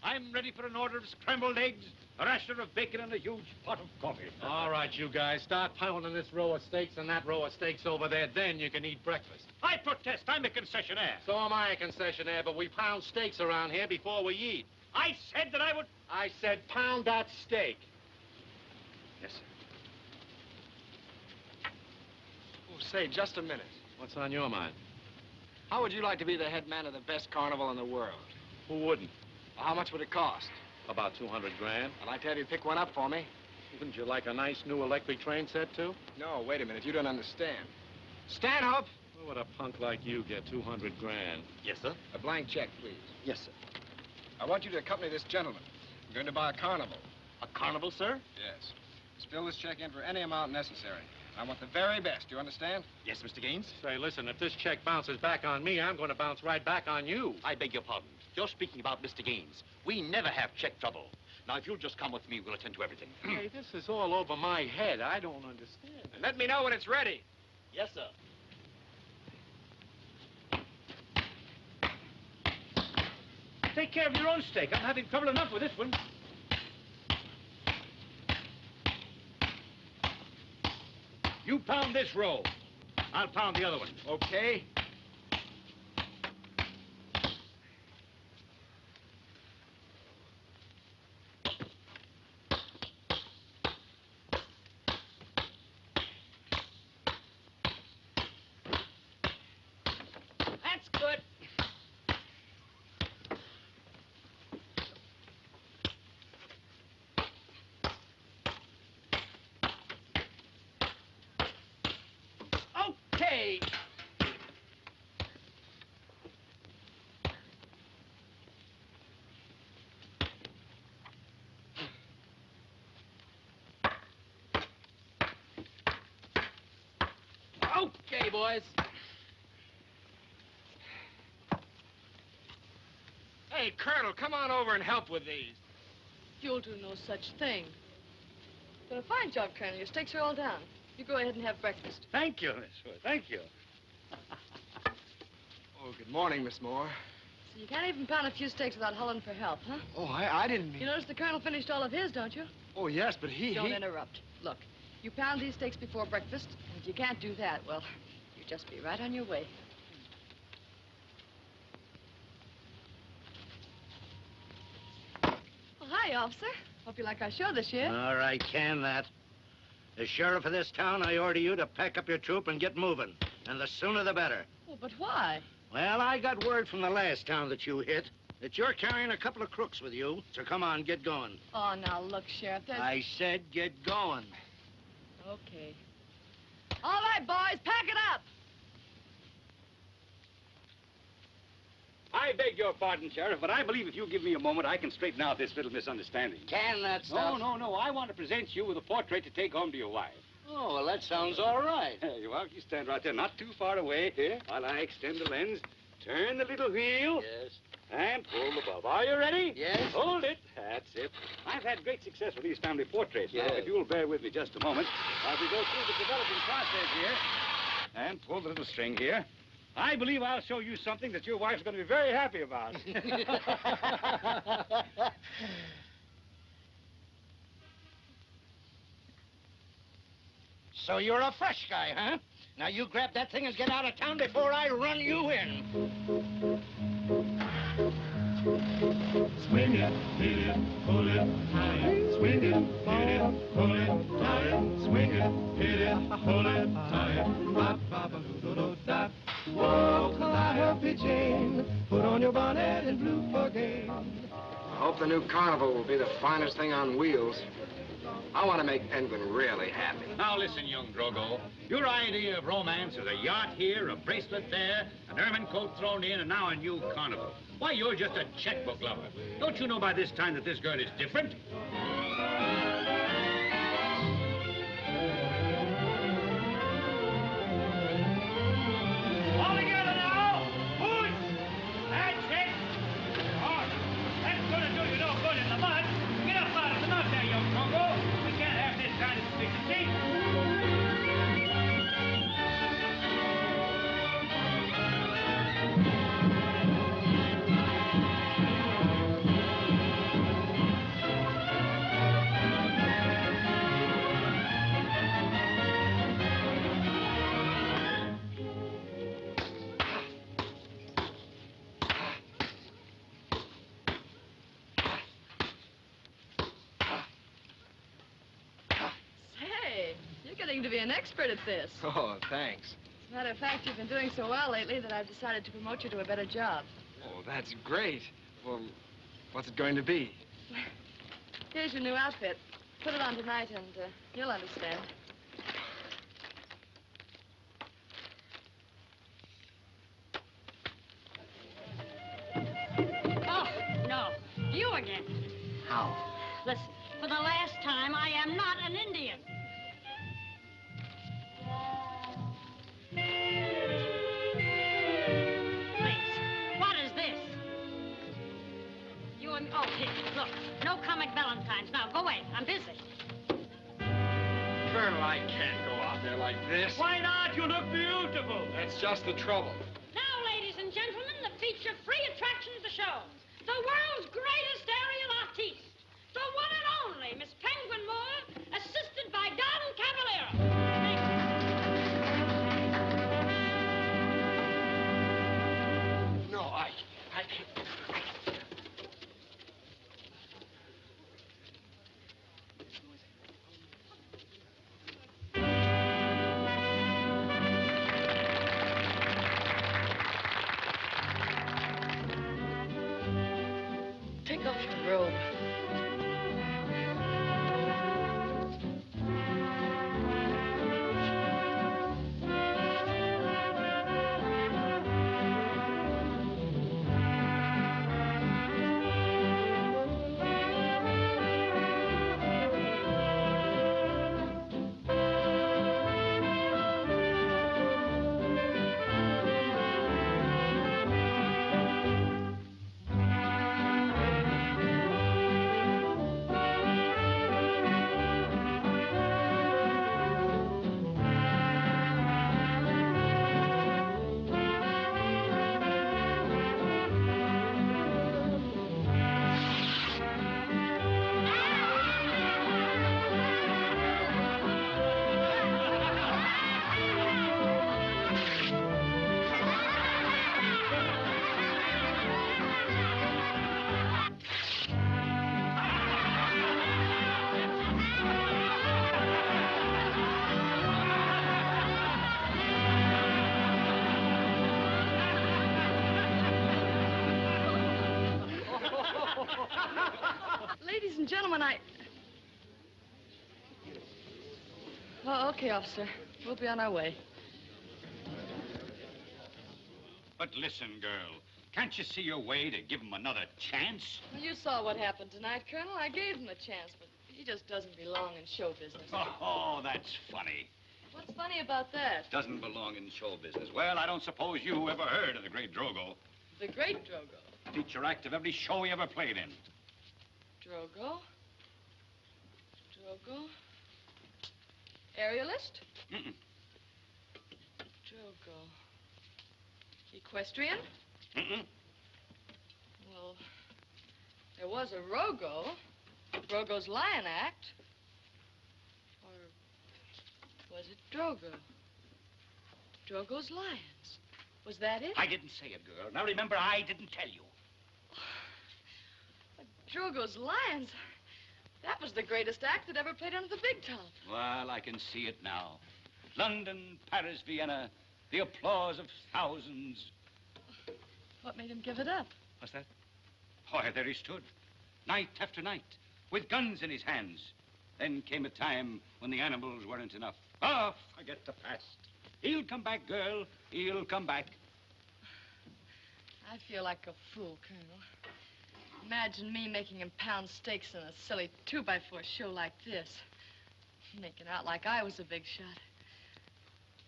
I'm ready for an order of scrambled eggs, a rasher of bacon, and a huge pot of coffee. All right, you guys, start pounding this row of steaks and that row of steaks over there. Then you can eat breakfast. I protest. I'm a concessionaire. So am I a concessionaire, but we pound steaks around here before we eat. I said that I would... I said pound that steak. Yes, sir. Oh, say, just a minute. What's on your mind? How would you like to be the head man of the best carnival in the world? Who wouldn't? Well, how much would it cost? About 200 grand. I'd like to have you pick one up for me. Wouldn't you like a nice new electric train set, too? No, wait a minute. You don't understand. Stanhope! What would a punk like you get 200 grand? Yes, sir. A blank check, please. Yes, sir. I want you to accompany this gentleman. I'm going to buy a carnival. A carnival, sir? Yes. Just fill this check in for any amount necessary. I want the very best. Do you understand? Yes, Mr. Gaines. Say, listen, if this check bounces back on me, I'm going to bounce right back on you. I beg your pardon. You're speaking about Mr. Gaines. We never have check trouble. Now, if you'll just come with me, we'll attend to everything. Hey, this is all over my head. I don't understand. Let me know when it's ready. Yes, sir. Take care of your own steak. I'm having trouble enough with this one. You pound this row. I'll pound the other one. Okay. That's good. Okay. Okay, boys. Hey, Colonel, come on over and help with these. You'll do no such thing. Done a fine job, Colonel. Your steaks are all down. You go ahead and have breakfast. Thank you, Miss Wood. Thank you. Oh, good morning, Miss Moore. So you can't even pound a few steaks without hollering for help, huh? Oh, I didn't mean... You notice the Colonel finished all of his, don't you? Oh, yes, but he... Don't interrupt. Look, you pound these steaks before breakfast, and if you can't do that, well, you just be right on your way. Well, hi, officer. Hope you like our show this year. All right, can that. As sheriff of this town, I order you to pack up your troop and get moving. And the sooner the better. Well, but why? Well, I got word from the last town that you hit that you're carrying a couple of crooks with you. So come on, get going. Oh, now look, Sheriff, there's... I said get going. Okay. All right, boys, pack it up. I beg your pardon, Sheriff, but I believe if you give me a moment, I can straighten out this little misunderstanding. Can that stuff? No. I want to present you with a portrait to take home to your wife. Oh, well, that sounds all right. There you are. You stand right there, not too far away. Here, while I extend the lens Turn the little wheel. Yes. And pull the bulb. Are you ready? Yes. Hold it. That's it. I've had great success with these family portraits. Now, Yes. if you'll bear with me just a moment, as we go through the developing process here, and pull the little string here, I believe I'll show you something that your wife's going to be very happy about. So you're a fresh guy, huh? Now you grab that thing and get out of town before I run you in. Swing it, hit it, pull it, tie it. Swing it, hit it, pull it, tie it. Swing it, hit it, pull it, tie it. Ba ba ba do do da. Whoa, Calliope Jane, put on your bonnet and blue for game. I hope the new carnival will be the finest thing on wheels. I want to make Penguin really happy. Now listen, young Drogo. Your idea of romance is a yacht here, a bracelet there, an ermine coat thrown in, and now a new carnival. Why, you're just a checkbook lover. Don't you know by this time that this girl is different? All together now. Push. That's it. Oh, that's gonna do you no good in the mud. Get up out of the mud there, young Drogo. We can't have this kind of efficiency. Hey, you're getting to be an expert at this. Oh, thanks. As a matter of fact, you've been doing so well lately that I've decided to promote you to a better job. Oh, that's great. Well, what's it going to be? Here's your new outfit. Put it on tonight and you'll understand. Oh, no. You again. How? Listen, for the last time, I am not an Indian. Please, what is this? You and... Oh, here, look. No comic valentines. Now, go away. I'm busy. Colonel, I can't go out there like this. Why not? You look beautiful. That's just the trouble. Now, ladies and gentlemen, the feature free attraction of the show. The world's greatest aerial artiste. The one and only Miss Penguin Moore, assisted by Don Cavaliero. No, I can't. Take off your robe. Ladies and gentlemen, Oh, okay, officer. We'll be on our way. But listen, girl. Can't you see your way to give him another chance? Well, you saw what happened tonight, Colonel. I gave him a chance, but he just doesn't belong in show business. Oh, that's funny. What's funny about that? Doesn't belong in show business. Well, I don't suppose you ever heard of the great Drogo. The great Drogo. Feature act of every show he ever played in. Drogo? Drogo? Aerialist? Mm-mm. Drogo. Equestrian? Mm-mm. Well, there was a Rogo. Drogo's Lion Act. Or was it Drogo? Drogo's Lions. Was that it? I didn't say it, girl. Now remember, I didn't tell you. Drogo's Lions. That was the greatest act that ever played under the big top. Well, I can see it now. London, Paris, Vienna, the applause of thousands. What made him give it up? What's that? Why, there he stood, night after night, with guns in his hands. Then came a time when the animals weren't enough. Ah, forget the past. He'll come back, girl. He'll come back. I feel like a fool, Colonel. Imagine me making him pound steaks in a silly 2x4 show like this. Making out like I was a big shot.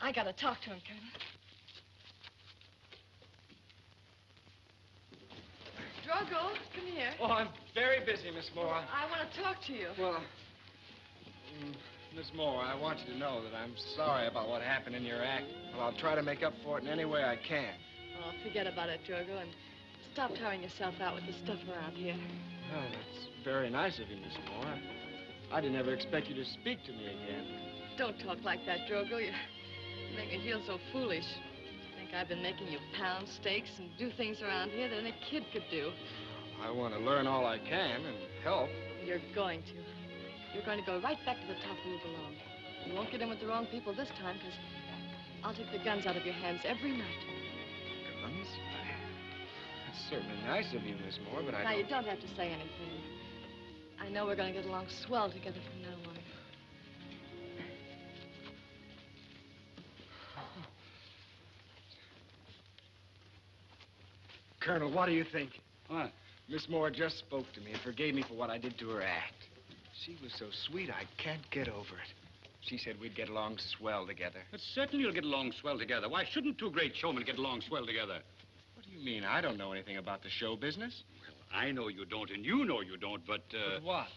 I gotta talk to him, Colonel. Drogo, come here. Oh, I'm very busy, Miss Moore. I want to talk to you. Well, Miss Moore, I want you to know that I'm sorry about what happened in your act. Well, I'll try to make up for it in any way I can. Oh, forget about it, Drogo, and stop tiring yourself out with the stuff around here. Well, that's very nice of you, Miss Moore. I didn't ever expect you to speak to me again. Don't talk like that, Drogo. You make me feel so foolish. I think I've been making you pound steaks and do things around here that any kid could do. I want to learn all I can and help. You're going to. You're going to go right back to the top where you belong. You won't get in with the wrong people this time, because I'll take the guns out of your hands every night. Guns? That's certainly nice of you, Miss Moore, but Now, you don't have to say anything. I know we're going to get along swell together from now on. Colonel, what do you think? What? Miss Moore just spoke to me and forgave me for what I did to her act. She was so sweet, I can't get over it. She said we'd get along swell together. But certainly you'll get along swell together. Why shouldn't two great showmen get along swell together? What do you mean? I don't know anything about the show business. Well, I know you don't, and you know you don't, but, But what?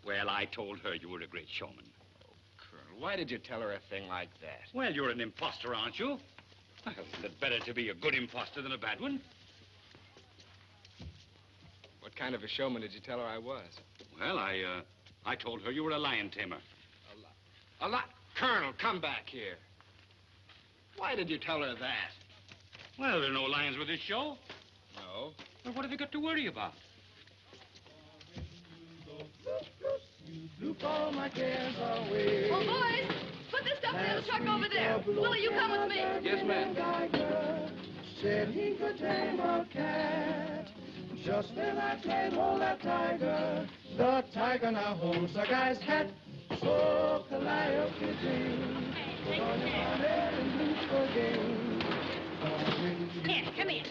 Well, I told her you were a great showman. Oh, Colonel, why did you tell her a thing like that? Well, you're an imposter, aren't you? Well, isn't it better to be a good imposter than a bad one? What kind of a showman did you tell her I was? Well, I told her you were a lion tamer. A lot? Colonel, come back here. Why did you tell her that? Well, there are no lions with this show. No. Well, what have you got to worry about? All my cares away. Oh, boys, put this stuff in the truck over there. Willie, you come with me. Yes, ma'am. Said he could tame a cat. Just then I can't hold that tiger. The tiger now holds the guy's hat. So Calliope Jane. Put on your bonnet and boots for game. Here, come here.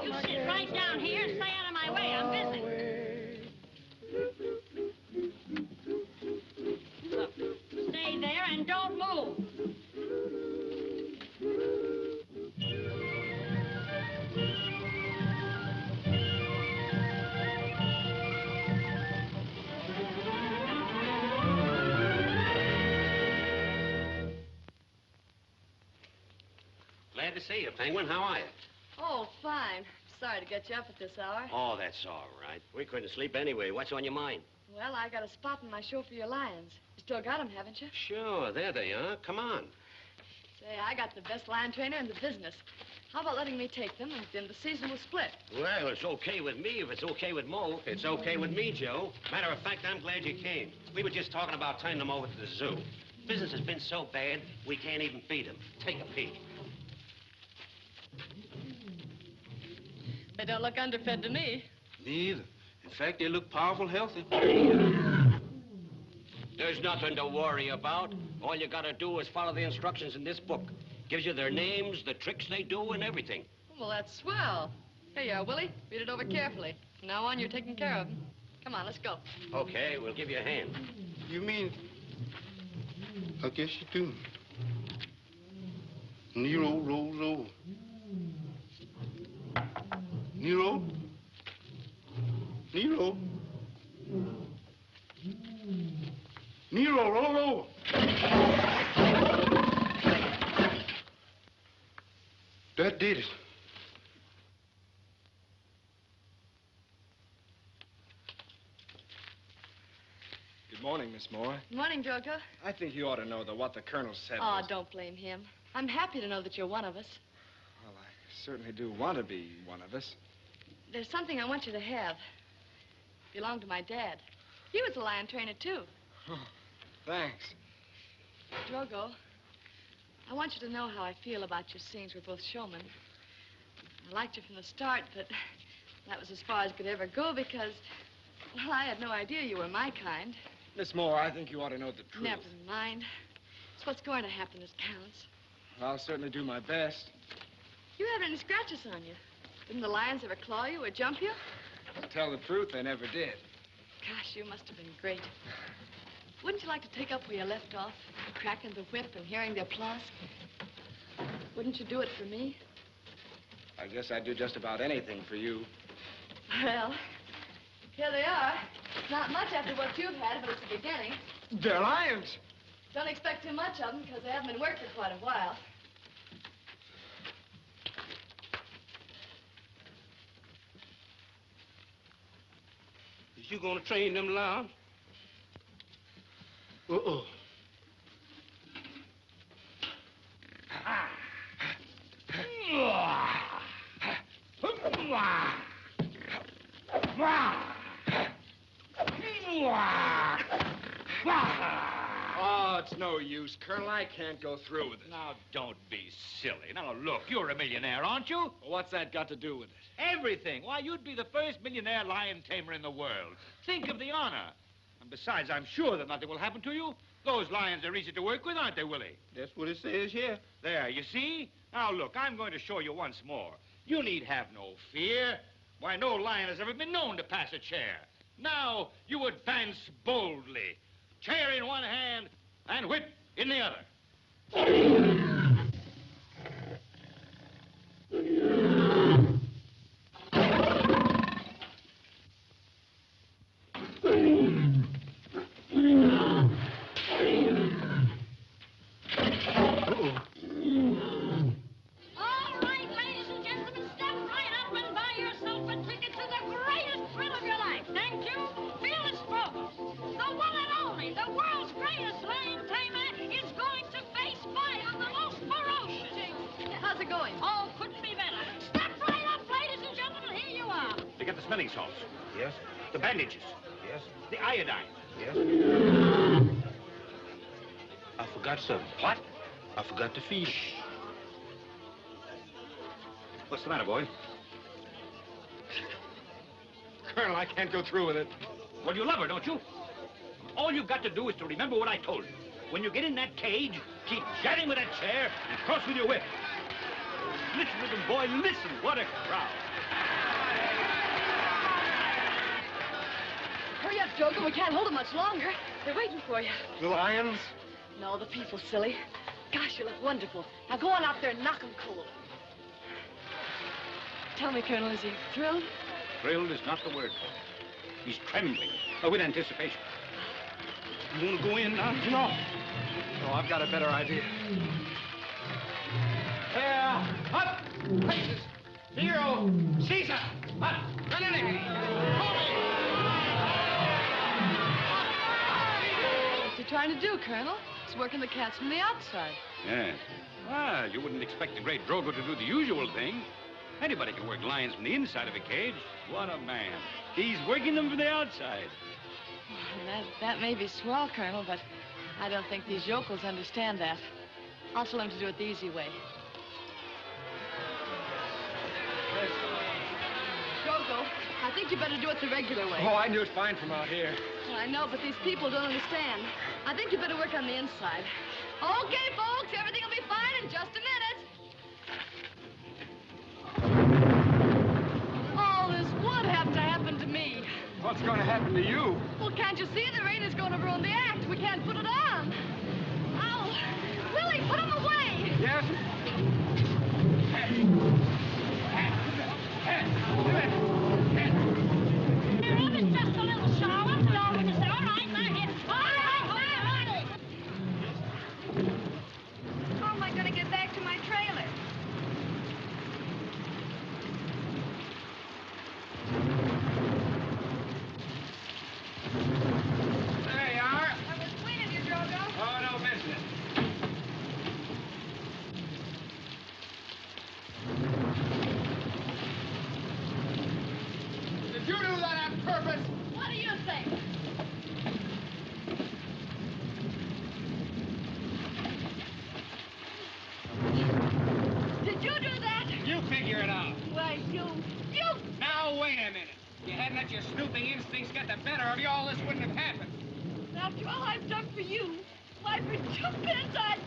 You sit right down here and stay out of my way. I'm busy. Look, stay there and don't move. Glad to see you, Penguin. How are you? Oh, fine. Sorry to get you up at this hour. Oh, that's all right. We couldn't sleep anyway. What's on your mind? Well, I got a spot in my show for your lions. You still got them, haven't you? Sure, there they are. Come on. Say, I got the best lion trainer in the business. How about letting me take them, and then the season will split? Well, it's okay with me if it's okay with Mo. It's okay with me, Joe. Matter of fact, I'm glad you came. We were just talking about turning them over to the zoo. Business has been so bad, we can't even feed them. Take a peek. They don't look underfed to me. Neither. In fact, they look powerful healthy. There's nothing to worry about. All you gotta do is follow the instructions in this book. Gives you their names, the tricks they do, and everything. Well, that's swell. Here you are, Willie. Read it over carefully. From now on, you're taking care of them. Come on, let's go. Okay, we'll give you a hand. You mean... I guess you do. Nero rolls over. Nero? Nero? Nero, roll over. That did it. Good morning, Miss Moore. Morning, Drogo. I think you ought to know that what the Colonel said Oh, was... don't blame him. I'm happy to know that you're one of us. Well, I certainly do want to be one of us. There's something I want you to have. Belonged to my dad. He was a lion trainer, too. Oh, thanks. Drogo, I want you to know how I feel about your scenes with both showmen. I liked you from the start, but that was as far as could ever go because, well, I had no idea you were my kind. Miss Moore, I think you ought to know the truth. Never mind. It's what's going to happen that counts. I'll certainly do my best. You haven't any scratches on you. Didn't the lions ever claw you or jump you? To tell the truth, they never did. Gosh, you must have been great. Wouldn't you like to take up where you left off? Cracking the whip and hearing the applause? Wouldn't you do it for me? I guess I'd do just about anything for you. Well, here they are. Not much after what you've had, but it's the beginning. They're lions. Don't expect too much of them because they haven't been worked for quite a while. Is you gonna train them lions? Uh-oh. Oh, it's no use, Colonel. I can't go through with it. Now, don't be silly. Now, look, you're a millionaire, aren't you? What's that got to do with it? Everything. Why, you'd be the first millionaire lion tamer in the world. Think of the honor. And besides, I'm sure that nothing will happen to you. Those lions are easy to work with, aren't they, Willie? That's what it says here. There, you see? Now, look, I'm going to show you once more. You need have no fear. Why, no lion has ever been known to pass a chair. Now, you advance boldly. Chair in one hand and whip in the other. Smelling salts. Yes. The bandages. Yes. The iodine. Yes. I forgot something. What? I forgot to feed him. What's the matter, boy? Colonel, I can't go through with it. Well, you love her, don't you? All you've got to do is to remember what I told you. When you get in that cage, keep jabbing with that chair and cross with your whip. Listen to them, boy, listen. What a crowd. Hurry up, Drogo. We can't hold it much longer. They're waiting for you. The lions? No, the people, silly. Gosh, you look wonderful. Now go on out there and knock them cold. Tell me, Colonel, is he thrilled? Thrilled is not the word for it. He's trembling with anticipation. You want to go in now? No. No, I've got a better idea. Up! Places! Zero! Caesar! Up! Renegade! What's he trying to do, Colonel? He's working the cats from the outside. Yes. Well, you wouldn't expect the great Drogo to do the usual thing. Anybody can work lions from the inside of a cage. What a man. He's working them from the outside. Well, that may be swell, Colonel, but I don't think these yokels understand that. I'll tell them to do it the easy way. Drogo, I think you better do it the regular way. Oh, I do it fine from out here. Well, I know, but these people don't understand. I think you better work on the inside. Okay, folks, everything will be fine in just a minute. All this would have to happen to me. What's going to happen to you? Well, can't you see the rain is going to ruin the act? We can't put it on. Ow! purpose. What do you think? Did you do that? You figure it out. Why, you... Now, wait a minute. If you hadn't let your snooping instincts get the better of you, all this wouldn't have happened. After all I've done for you, why, for 2 minutes I...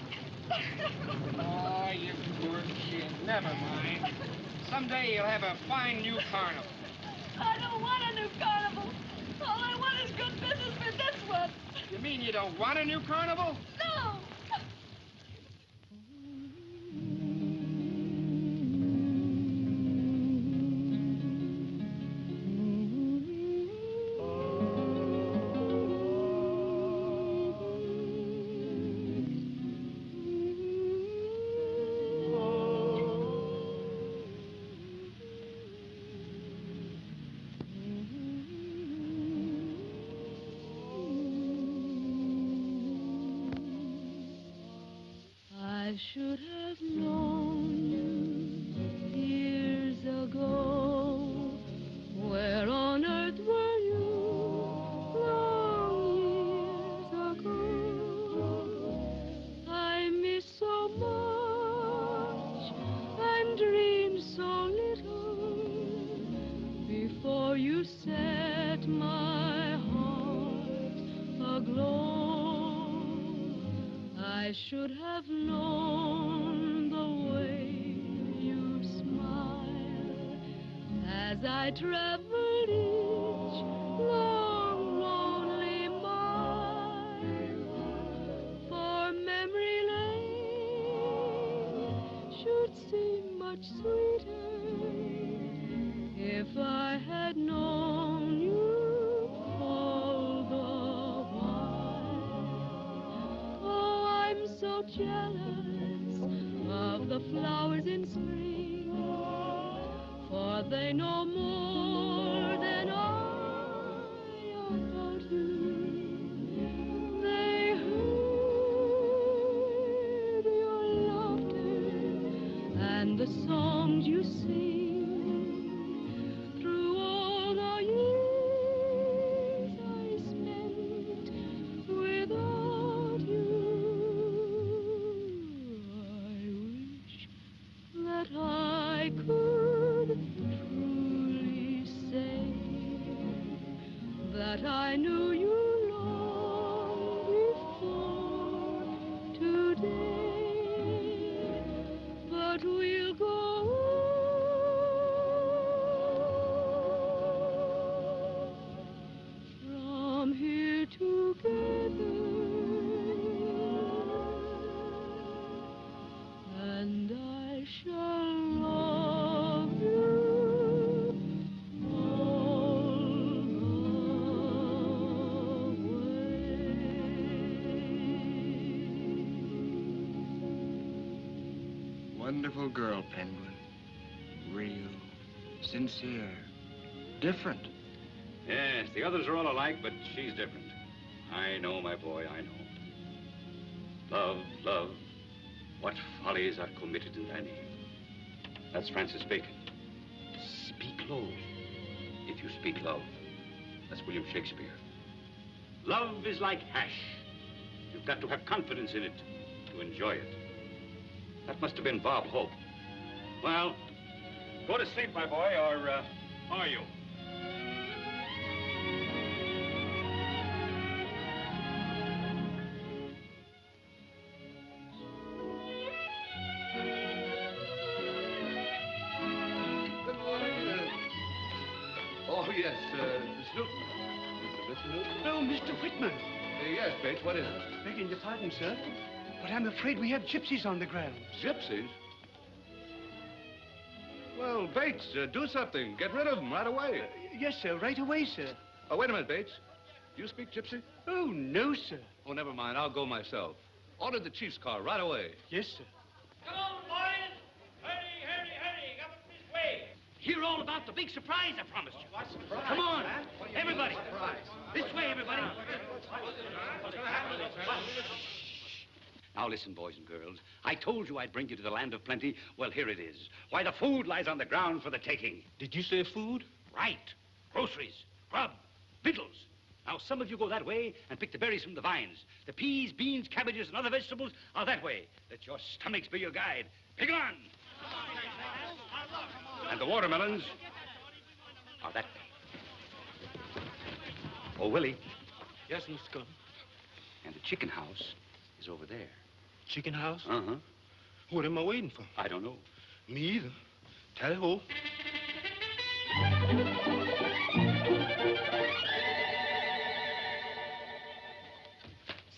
Oh, you poor kid. Never mind. Someday you'll have a fine new carnival. I don't want a new carnival. All I want is good business for this one. You mean you don't want a new carnival? No. I should have known you years ago. Where on earth were you long years ago? I miss so much and dream so little before you set my heart aglow. I should have known the way you smile as I traveled each long, lonely mile. For memory lane should seem much sweeter if I had known you all the while. Oh, I'm so jealous of the flowers in spring, for they know more than I about you. They heard your laughter and the songs you sing through all the years I spent without you. I wish that I could truly say that I knew you long before today, but we'll go from here together, and I shall love you all Wonderful girl, Penguin. Real, sincere, different. Yes, the others are all alike, but she's different. I know, my boy, I know. Love, love, what follies are committed in thy name. That's Francis Bacon. Speak low. If you speak love, that's William Shakespeare. Love is like hash. You've got to have confidence in it to enjoy it. That must have been Bob Hope. Well, go to sleep, my boy, or are you? Good morning. Oh, yes, Miss Newton. Mr. Newton? Oh, Mr. Whitman. Yes, Bates, what is it? Begging your pardon, sir, but I'm afraid we have gypsies on the grounds. Gypsies? Well, Bates, do something. Get rid of them right away. Yes, sir, right away, sir. Oh, wait a minute, Bates. Do you speak gypsy? Oh, no, sir. Oh, never mind. I'll go myself. Order the chief's car right away. Yes, sir. Come on, boys. Hurry, hurry, hurry. Come up this way. Hear all about the big surprise I promised you. What surprise? Come on, man? everybody. This way, everybody. Now listen, boys and girls. I told you I'd bring you to the land of plenty. Well, here it is. Why, the food lies on the ground for the taking. Did you say food? Right. Groceries. grub, victuals. Now, some of you go that way and pick the berries from the vines. The peas, beans, cabbages, and other vegetables are that way. Let your stomachs be your guide. Pick on! And the watermelons are that way. Oh, Willie. Yes, Mr. Cullen. And the chicken house is over there. Chicken house? Uh-huh. What am I waiting for? I don't know. Me either. Tally-ho.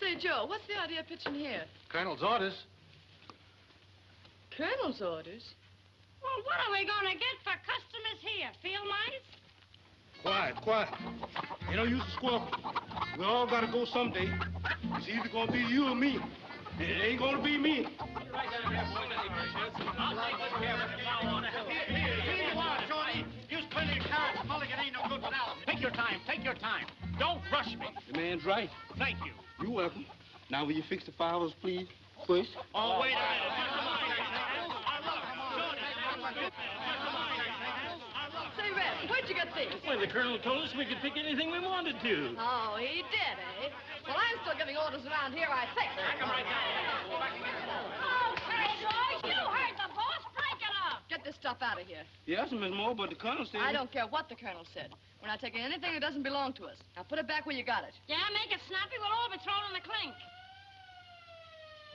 Say, Joe, what's the idea of pitching here? Colonel's orders. Colonel's orders? Well, what are we going to get for customers here? Field mice? Quiet, quiet. Ain't no use to squawk. We all gotta go someday. It's either gonna be you or me. And it ain't gonna be me. Use plenty of cards. Mulligan ain't no good without 'em. Take your time. Take your time. Don't rush me. The man's right. Thank you. You're welcome. Now, will you fix the flowers, please? First. Oh, wait a minute. Say, Red, where'd you get these? Well, the Colonel told us we could pick anything we wanted to. Oh, he did, eh? Well, I'm still giving orders around here, I think. Oh, Roach, you heard the boss. Break it up. Get this stuff out of here. Yes, Miss Moore, but the Colonel said... I don't care what the Colonel said. We're not taking anything that doesn't belong to us. Now, put it back where you got it. Yeah, make it snappy. We'll all be thrown in the clink.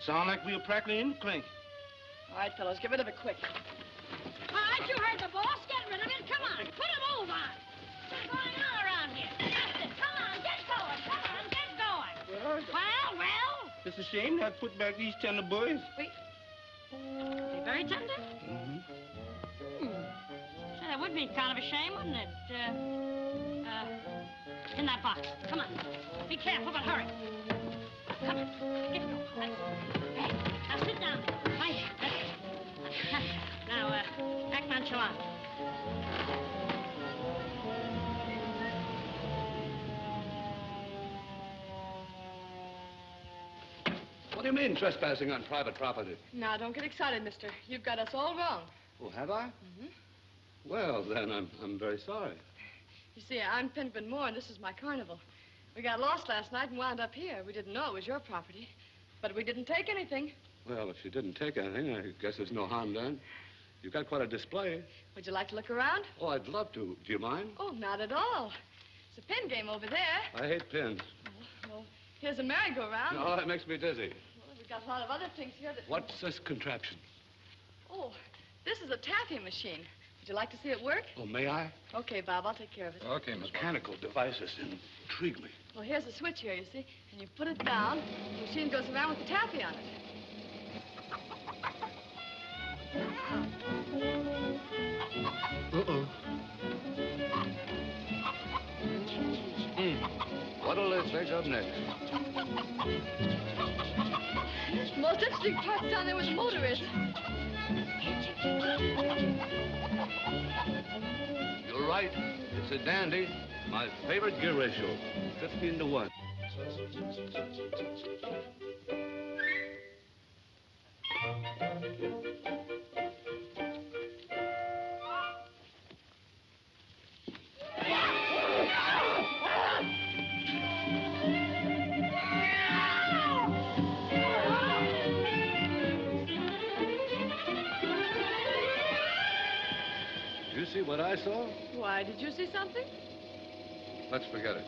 Sound like we were practically in the clink. All right, fellows, get rid of it quick. All right, you heard the boss. Get rid of it. Come on. Put a move on. What's going on around here? That's it. Come on, get going. Come on, get going. Well. It's a shame not to put back these tender boys. Wait. They very tender? Mm-hmm. Say, that would be kind of a shame, wouldn't it? In that box. Come on. Be careful, but hurry. Come on. Get going. Hey, now sit down. Right. Now, act nonchalant. What do you mean, trespassing on private property? Now, don't get excited, mister. You've got us all wrong. Oh, have I? Mm-hmm. Well, then, I'm very sorry. You see, I'm Penguin Moore, and this is my carnival. We got lost last night and wound up here. We didn't know it was your property, but we didn't take anything. Well, if you didn't take anything, I guess there's no harm done. You've got quite a display. Would you like to look around? Oh, I'd love to. Do you mind? Oh, not at all. It's a pin game over there. I hate pins. Well, here's a merry-go-round. No, that makes me dizzy. Well, we've got a lot of other things here that... What's this contraption? Oh, this is a taffy machine. Would you like to see it work? Oh, may I? Okay, Bob, I'll take care of it. Okay, mechanical devices intrigue me. Well, here's a switch here, you see, and you put it down, the machine goes around with the taffy on it. Uh-oh. What'll they take up next? The most interesting part's down there where the motor is. You're right. It's a dandy. My favorite gear ratio, 15 to 1. Did you see what I saw? Why, did you see something? Let's forget it.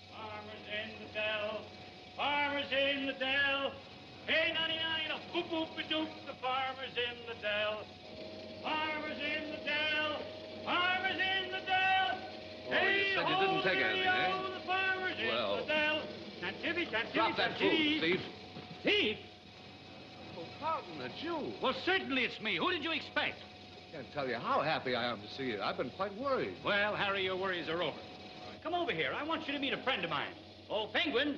Farmers in the dell, farmers in the dell. Hey, 99, a boop boop a doop. The farmers in the dell, farmers in the dell, farmers in the dell. Oh, you said you didn't take anything, eh? The farmers Well, in the dell. Tantivy, drop that fool, thief. Thief? Oh, Carlton, it's you. Well, certainly it's me. Who did you expect? I can't tell you how happy I am to see you. I've been quite worried. Well, Harry, your worries are over. Come over here. I want you to meet a friend of mine. Oh, Penguin.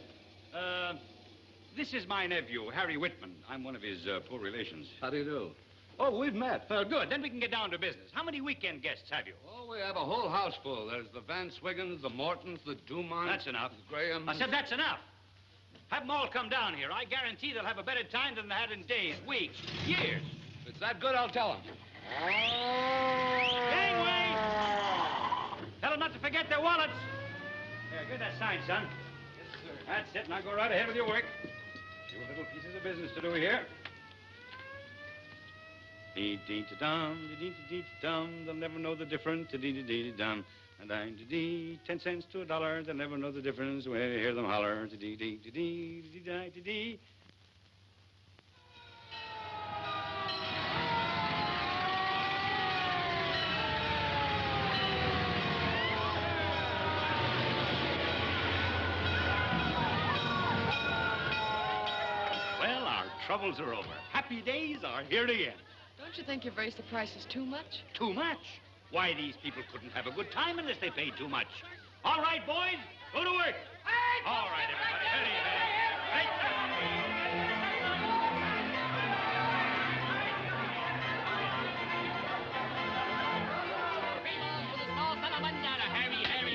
This is my nephew, Harry Whitman. I'm one of his poor relations. How do you do? Oh, we've met. Good. Then we can get down to business. How many weekend guests have you? Oh, we have a whole house full. There's the Van Swiggins, the Mortons, the Dumonts. That's enough. The Grahams. I said that's enough. Have them all come down here. I guarantee they'll have a better time than they had in days, weeks, years. If it's that good, I'll tell them. Gangway! Fellas, them not to forget their wallets. Here, give that sign, son. Yes, sir. That's it. Now go right ahead with your work. Few little pieces of business to do here. Dee-dee-da-dum, dee-dee-dee-dum, they'll never know the difference, dee-dee-dee-dum. And I'm dee 10 cents to $1, they'll never know the difference when you hear them holler, dee-dee-dee-dee-dee-dee-dee. Well, our troubles are over. Happy days are here again. Don't you think you've raised the prices too much? Too much? Why, these people couldn't have a good time unless they paid too much. All right, boys, go to work. All right, everybody, hurry,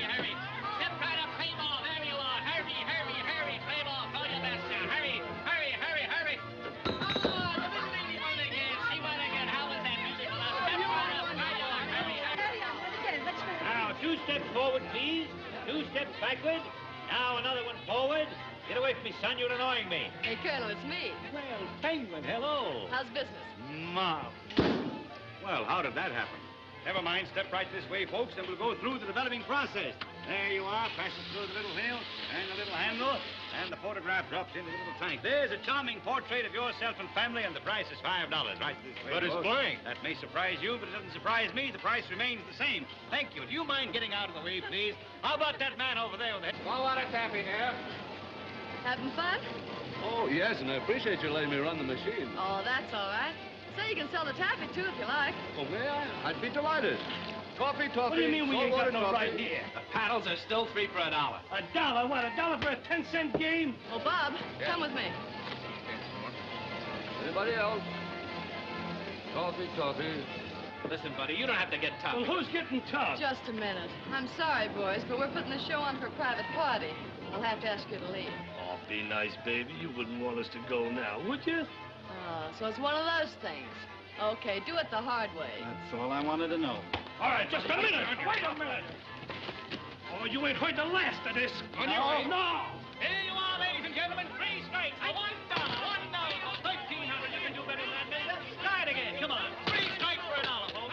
Hurry. Step right up, play ball. There you are. Hurry. Play ball. Throw your best now. Hurry. Oh, the little lady won again. She won again. How was that, Mr. Club? Step right up. There you are. Hurry. Now, 2 steps forward, please. 2 steps backward. Now, another one forward. Get away from me, son. You're annoying me. Hey, Colonel, it's me. Well, Penguin, hello. How's business? Mom. Well, how did that happen? Never mind. Step right this way, folks, and we'll go through the developing process. There you are. Pass it through the little wheel and the little handle, and the photograph drops into the little tank. There's a charming portrait of yourself and family, and the price is $5. Right this way. But it's blank. That may surprise you, but it doesn't surprise me. The price remains the same. Thank you. Do you mind getting out of the way, please? How about that man over there with the... Go on a tappy here. Having fun? Oh, yes, and I appreciate you letting me run the machine. Oh, that's all right. Say you can sell the taffy, too, if you like. Oh, may I? I'd be delighted. Toffee. What do you mean we ain't got no right here? The paddles are still 3 for $1. $1? What, $1 for a 10-cent game? Well, Bob, come with me. Anybody else? Toffee. Listen, buddy, you don't have to get tough. Well, who's getting tough? Just a minute. I'm sorry, boys, but we're putting the show on for a private party. I'll have to ask you to leave. Oh, be nice, baby. You wouldn't want us to go now, would you? So it's one of those things. Okay, do it the hard way. That's all I wanted to know. All right, just a minute. Wait a minute. Oh, you ain't heard the last of this. On your way. No. Here you are, ladies and gentlemen. 3 strikes for $1. $1. 1,300. You can do better than that, mister. Try it again. Come on. 3 strikes for $1, folks.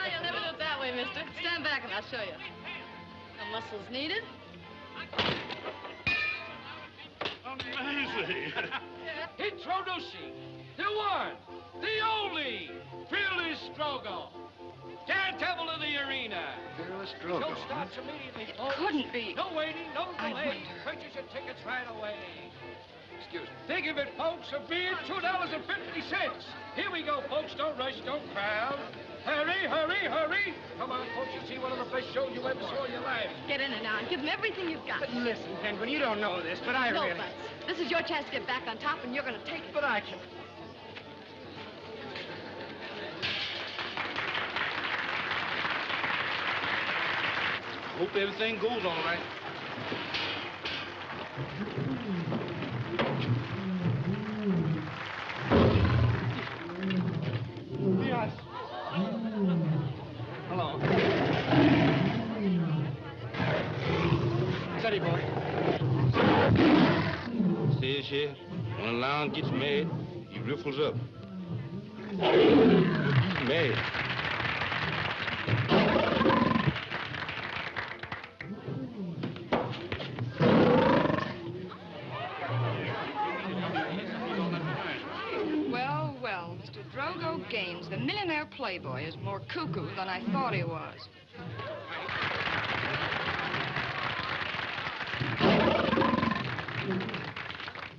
You'll never do it that way, mister. Stand back and I'll show you. No muscles needed. Amazing. Introducing the one, the only, Fearless Drogo. Daredevil of the arena. Fearless Drogo. Show starts immediately, It folks. couldn't be. No waiting, no I delay. wonder. Purchase your tickets right away. Excuse me. Think of it, folks. A beer, $2.50. Here we go, folks. Don't rush, don't crowd. Hurry. Come on, folks. You see one of the best shows you ever saw in your life. Get in and out. Give them everything you've got. But listen, Penguin, you don't know this, but I no, really... Butts. This is your chance to get back on top, and you're going to take it. But I can... Hope everything goes all right. Yes. Hello. Steady, boy. Says here, when a lion gets mad, he riffles up. Mad. Well, Mr. Drogo Gaines, the millionaire playboy, is more cuckoo than I thought he was.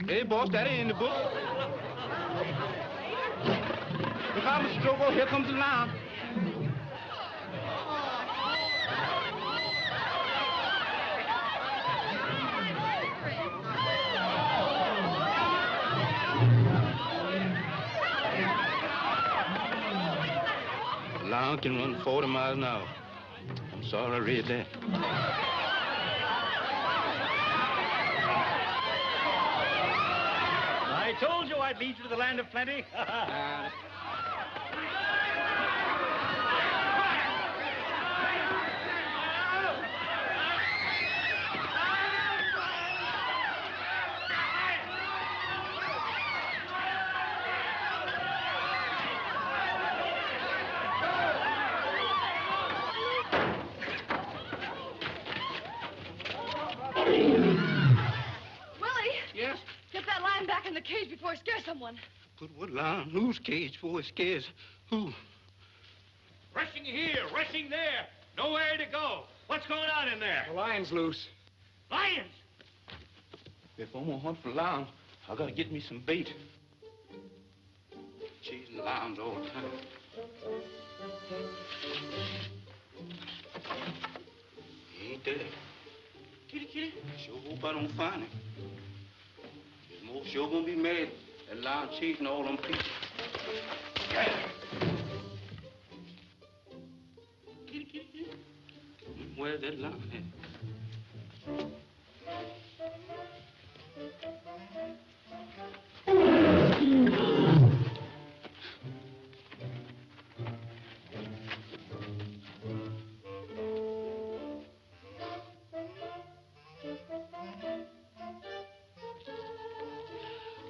Hey, boss, that ain't in the book. Look out, Mr. Drogo, here comes the lion. The lion can run 40 miles an hour. I'm sorry I read that. I told you I'd lead you to the land of plenty. Scare someone. Put what line? Whose cage for it scares? Who? Rushing here, rushing there. Nowhere to go. What's going on in there? The lion's loose. Lions! If I'm gonna hunt for lions, I gotta get me some bait. Chasing lions all the time. He ain't there. Kitty, kitty. Sure hope I don't find him. This Moore sure gonna be mad. That lion chasing all them people. Yeah. Kitty, kitty, kitty. Where's that lion at?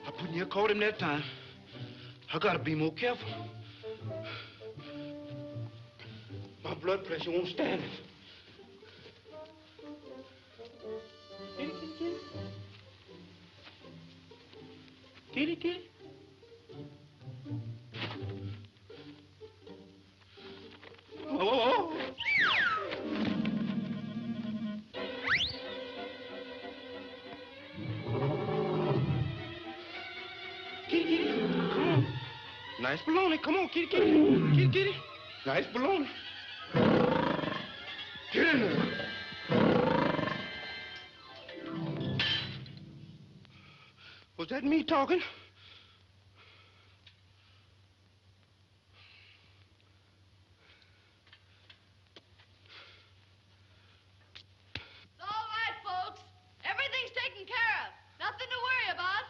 I put near caught him that time. I gotta be more careful. My blood pressure won't stand it. Kitty, kitty. Oh. Kitty, kitty, come on. Nice baloney. Come on, kitty, kitty. Kitty, kitty. Nice baloney. Get in there. Was that me talking? It's all right, folks. Everything's taken care of. Nothing to worry about.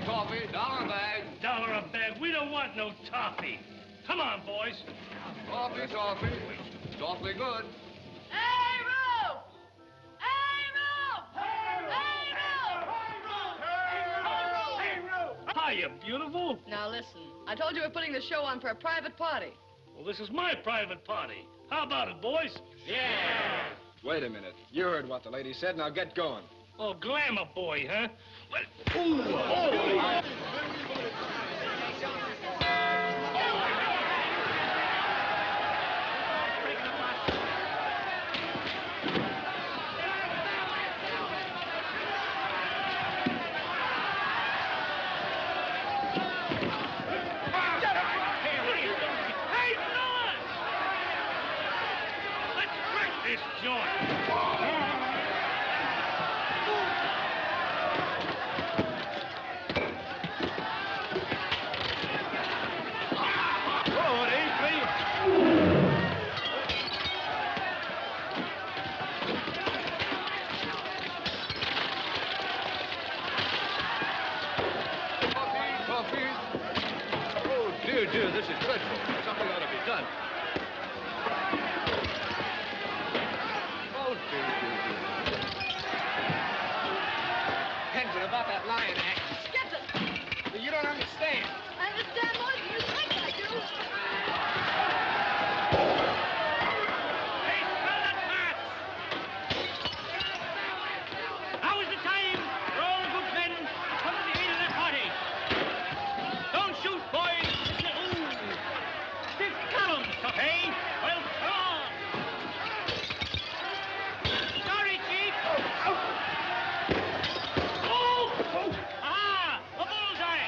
Coffee, $1 a bag. $1 a bag. We don't want no toffee. Come on, boys. Coffee. It's awfully good. Hey, Roo! Hey, Roo! Hiya, beautiful. Now listen, I told you we're putting the show on for a private party. Well, this is my private party. How about it, boys? Yeah. Wait a minute. You heard what the lady said. Now get going. Oh, glamour boy, huh? Well, this joint. Oh, it ain't me. Coffee. Oh, dear, this is dreadful. Something ought to be done. Oh, dear. Henson, about that lion act. Skip it! You don't understand. I understand more than you think I do. Hey, smell that mat! Now is the time for all good men to come to the aid of their party. Don't shoot, boys. Ooh. Stiff columns, eh? Well, come on. Sorry, Chief. Oh! Ah! A bullseye!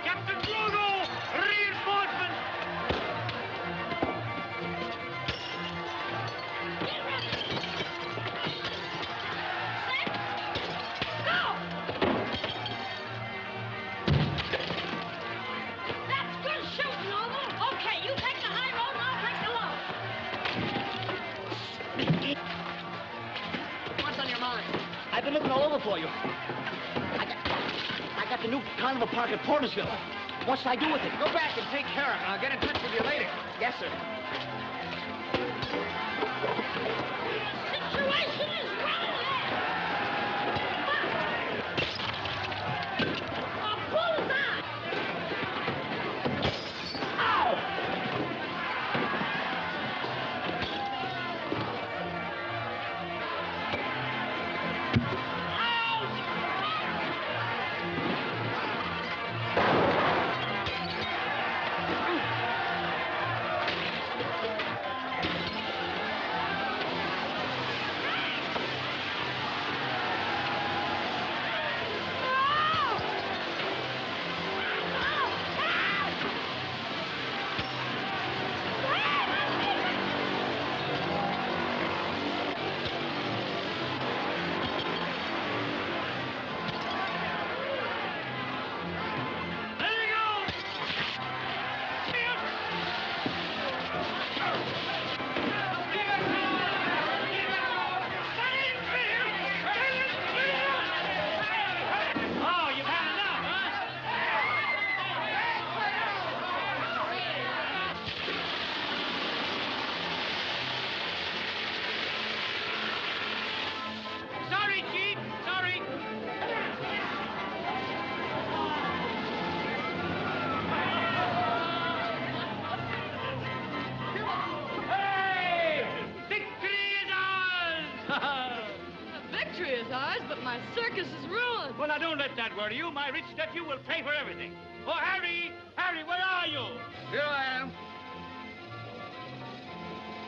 Captain Drogo! Reinforcements! That's good shooting, Noble. Okay, you take the high road and I'll take the low. What's on your mind? I've been looking all over for you. I got the new Carnival Park at Portersville. What should I do with it? Go back and take care of it. I'll get in touch with you later. Yes, sir. Situation is running there. My circus is ruined. Well, now, don't let that worry you. My rich nephew will pay for everything. Oh, Harry! Harry, where are you? Here I am.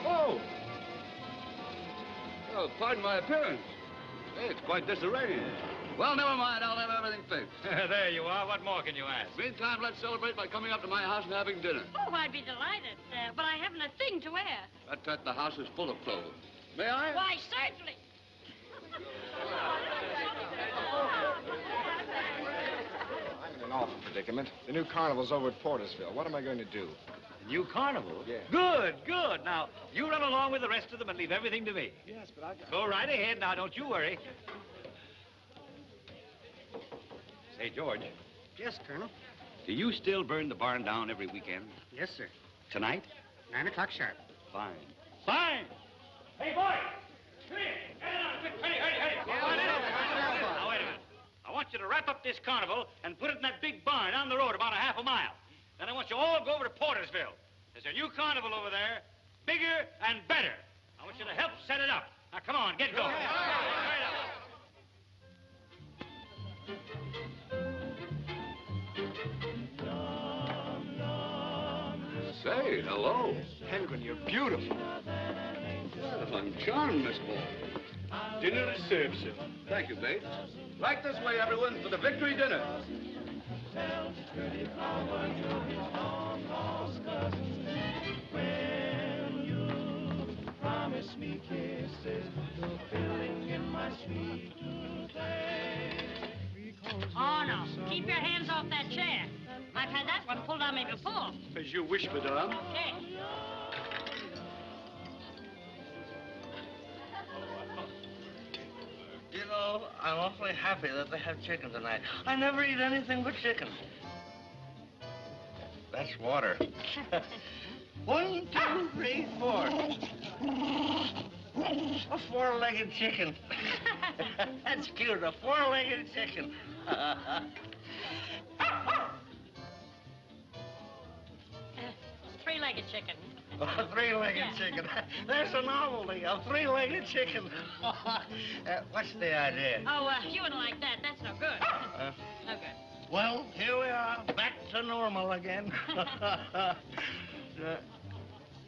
Oh. Oh, pardon my appearance. Hey, it's quite disarrayed. Well, never mind. I'll have everything fixed. There you are. What more can you ask? Meantime, let's celebrate by coming up to my house and having dinner. Oh, I'd be delighted, but I haven't a thing to wear. The house is full of clothes. May I? Why, certainly. I'm in an awful predicament. The new carnival's over at Portersville. What am I going to do? The new carnival? Yeah. Good, good. Now, you run along with the rest of them and leave everything to me. Yes, but I got... Go right ahead now. Don't you worry. Say, George, Yes, Colonel. do you still burn the barn down every weekend? Yes, sir. Tonight? 9 o'clock sharp. Fine. Fine! Hey, boy! Come here! Get it on, quick! Hurry, hurry, hurry! Now, wait a minute. I want you to wrap up this carnival and put it in that big barn down the road about a half a mile. Then I want you all to go over to Portersville. There's a new carnival over there, bigger and better. I want you to help set it up. Now, come on, get going. Right up. Say, hello. Penguin, you're beautiful. Well, I'm charmed, Miss Moore. Dinner is served, sir. Thank you, Bates. Right this way, everyone, for the victory dinner. Promise me kisses, the feeling in my sweet Oh, no. Keep your hands off that chair. I've had that one pulled on me before. As you wish, madame. Okay. You know, I'm awfully happy that they have chicken tonight. I never eat anything but chicken. That's water. 1, 2, 3, 4. A four-legged chicken. That's cute, a four-legged chicken. Three-legged chicken. A three-legged chicken. There's a novelty, a three-legged chicken. What's the idea? Oh, you wouldn't like that. That's no good. No good. Well, here we are, back to normal again.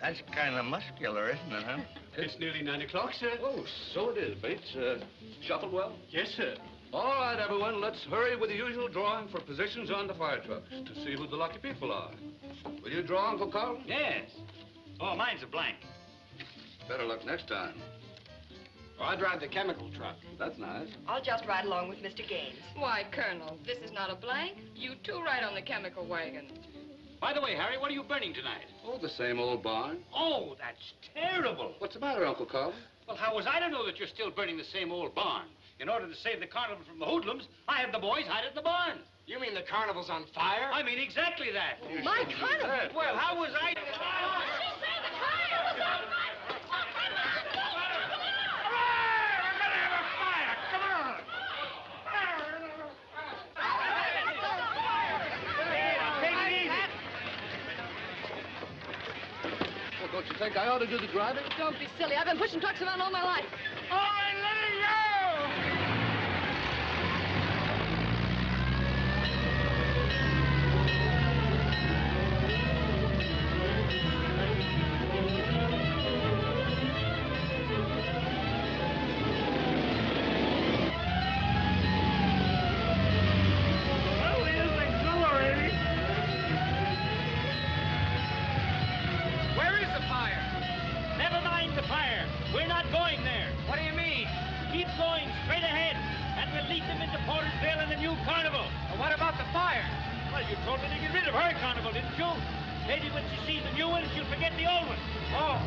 That's kind of muscular, isn't it, huh? It's nearly 9 o'clock, sir. Oh, so it is, Bates. Shuffled well? Yes, sir. All right, everyone, let's hurry with the usual drawing for positions on the fire trucks to see who the lucky people are. Will you draw, Uncle Carl? Yes. Oh, mine's a blank. Better luck next time. Well, I drive the chemical truck. That's nice. I'll just ride along with Mr. Gaines. Why, Colonel, this is not a blank. You too ride on the chemical wagon. By the way, Harry, what are you burning tonight? Oh, the same old barn. Oh, that's terrible. What's the matter, Uncle Carl? Well, how was I to know that you're still burning the same old barn? In order to save the carnival from the hoodlums, I had the boys hide it in the barn. You mean the carnival's on fire? I mean exactly that. My carnival? Well, how was I... She said the carnival was on fire. Well, don't you think I ought to do the driving? Don't be silly. I've been pushing trucks around all my life. All right, let it go! We're not going there. What do you mean? Keep going straight ahead. That will lead them into Portersville and the new carnival. Well, what about the fire? Well, you told me to get rid of her carnival, didn't you? Maybe when she sees the new one, she'll forget the old one. Oh.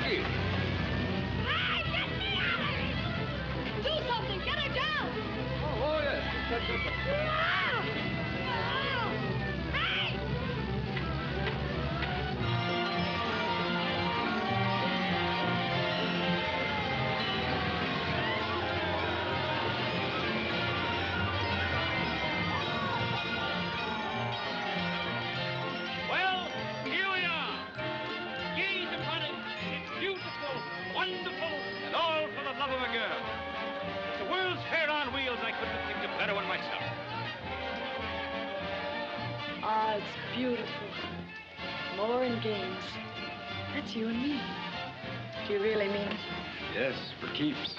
Hey, get me out of here! Do something! Get her down! Oh, yes. Well, here we are. Gaze upon it. It's beautiful, wonderful, and all for the love of a girl. It's the world's fair on wheels. I couldn't think of a better one myself. Ah, it's beautiful. Moore and Gaines. That's you and me. Do you really mean it? Yes, for keeps.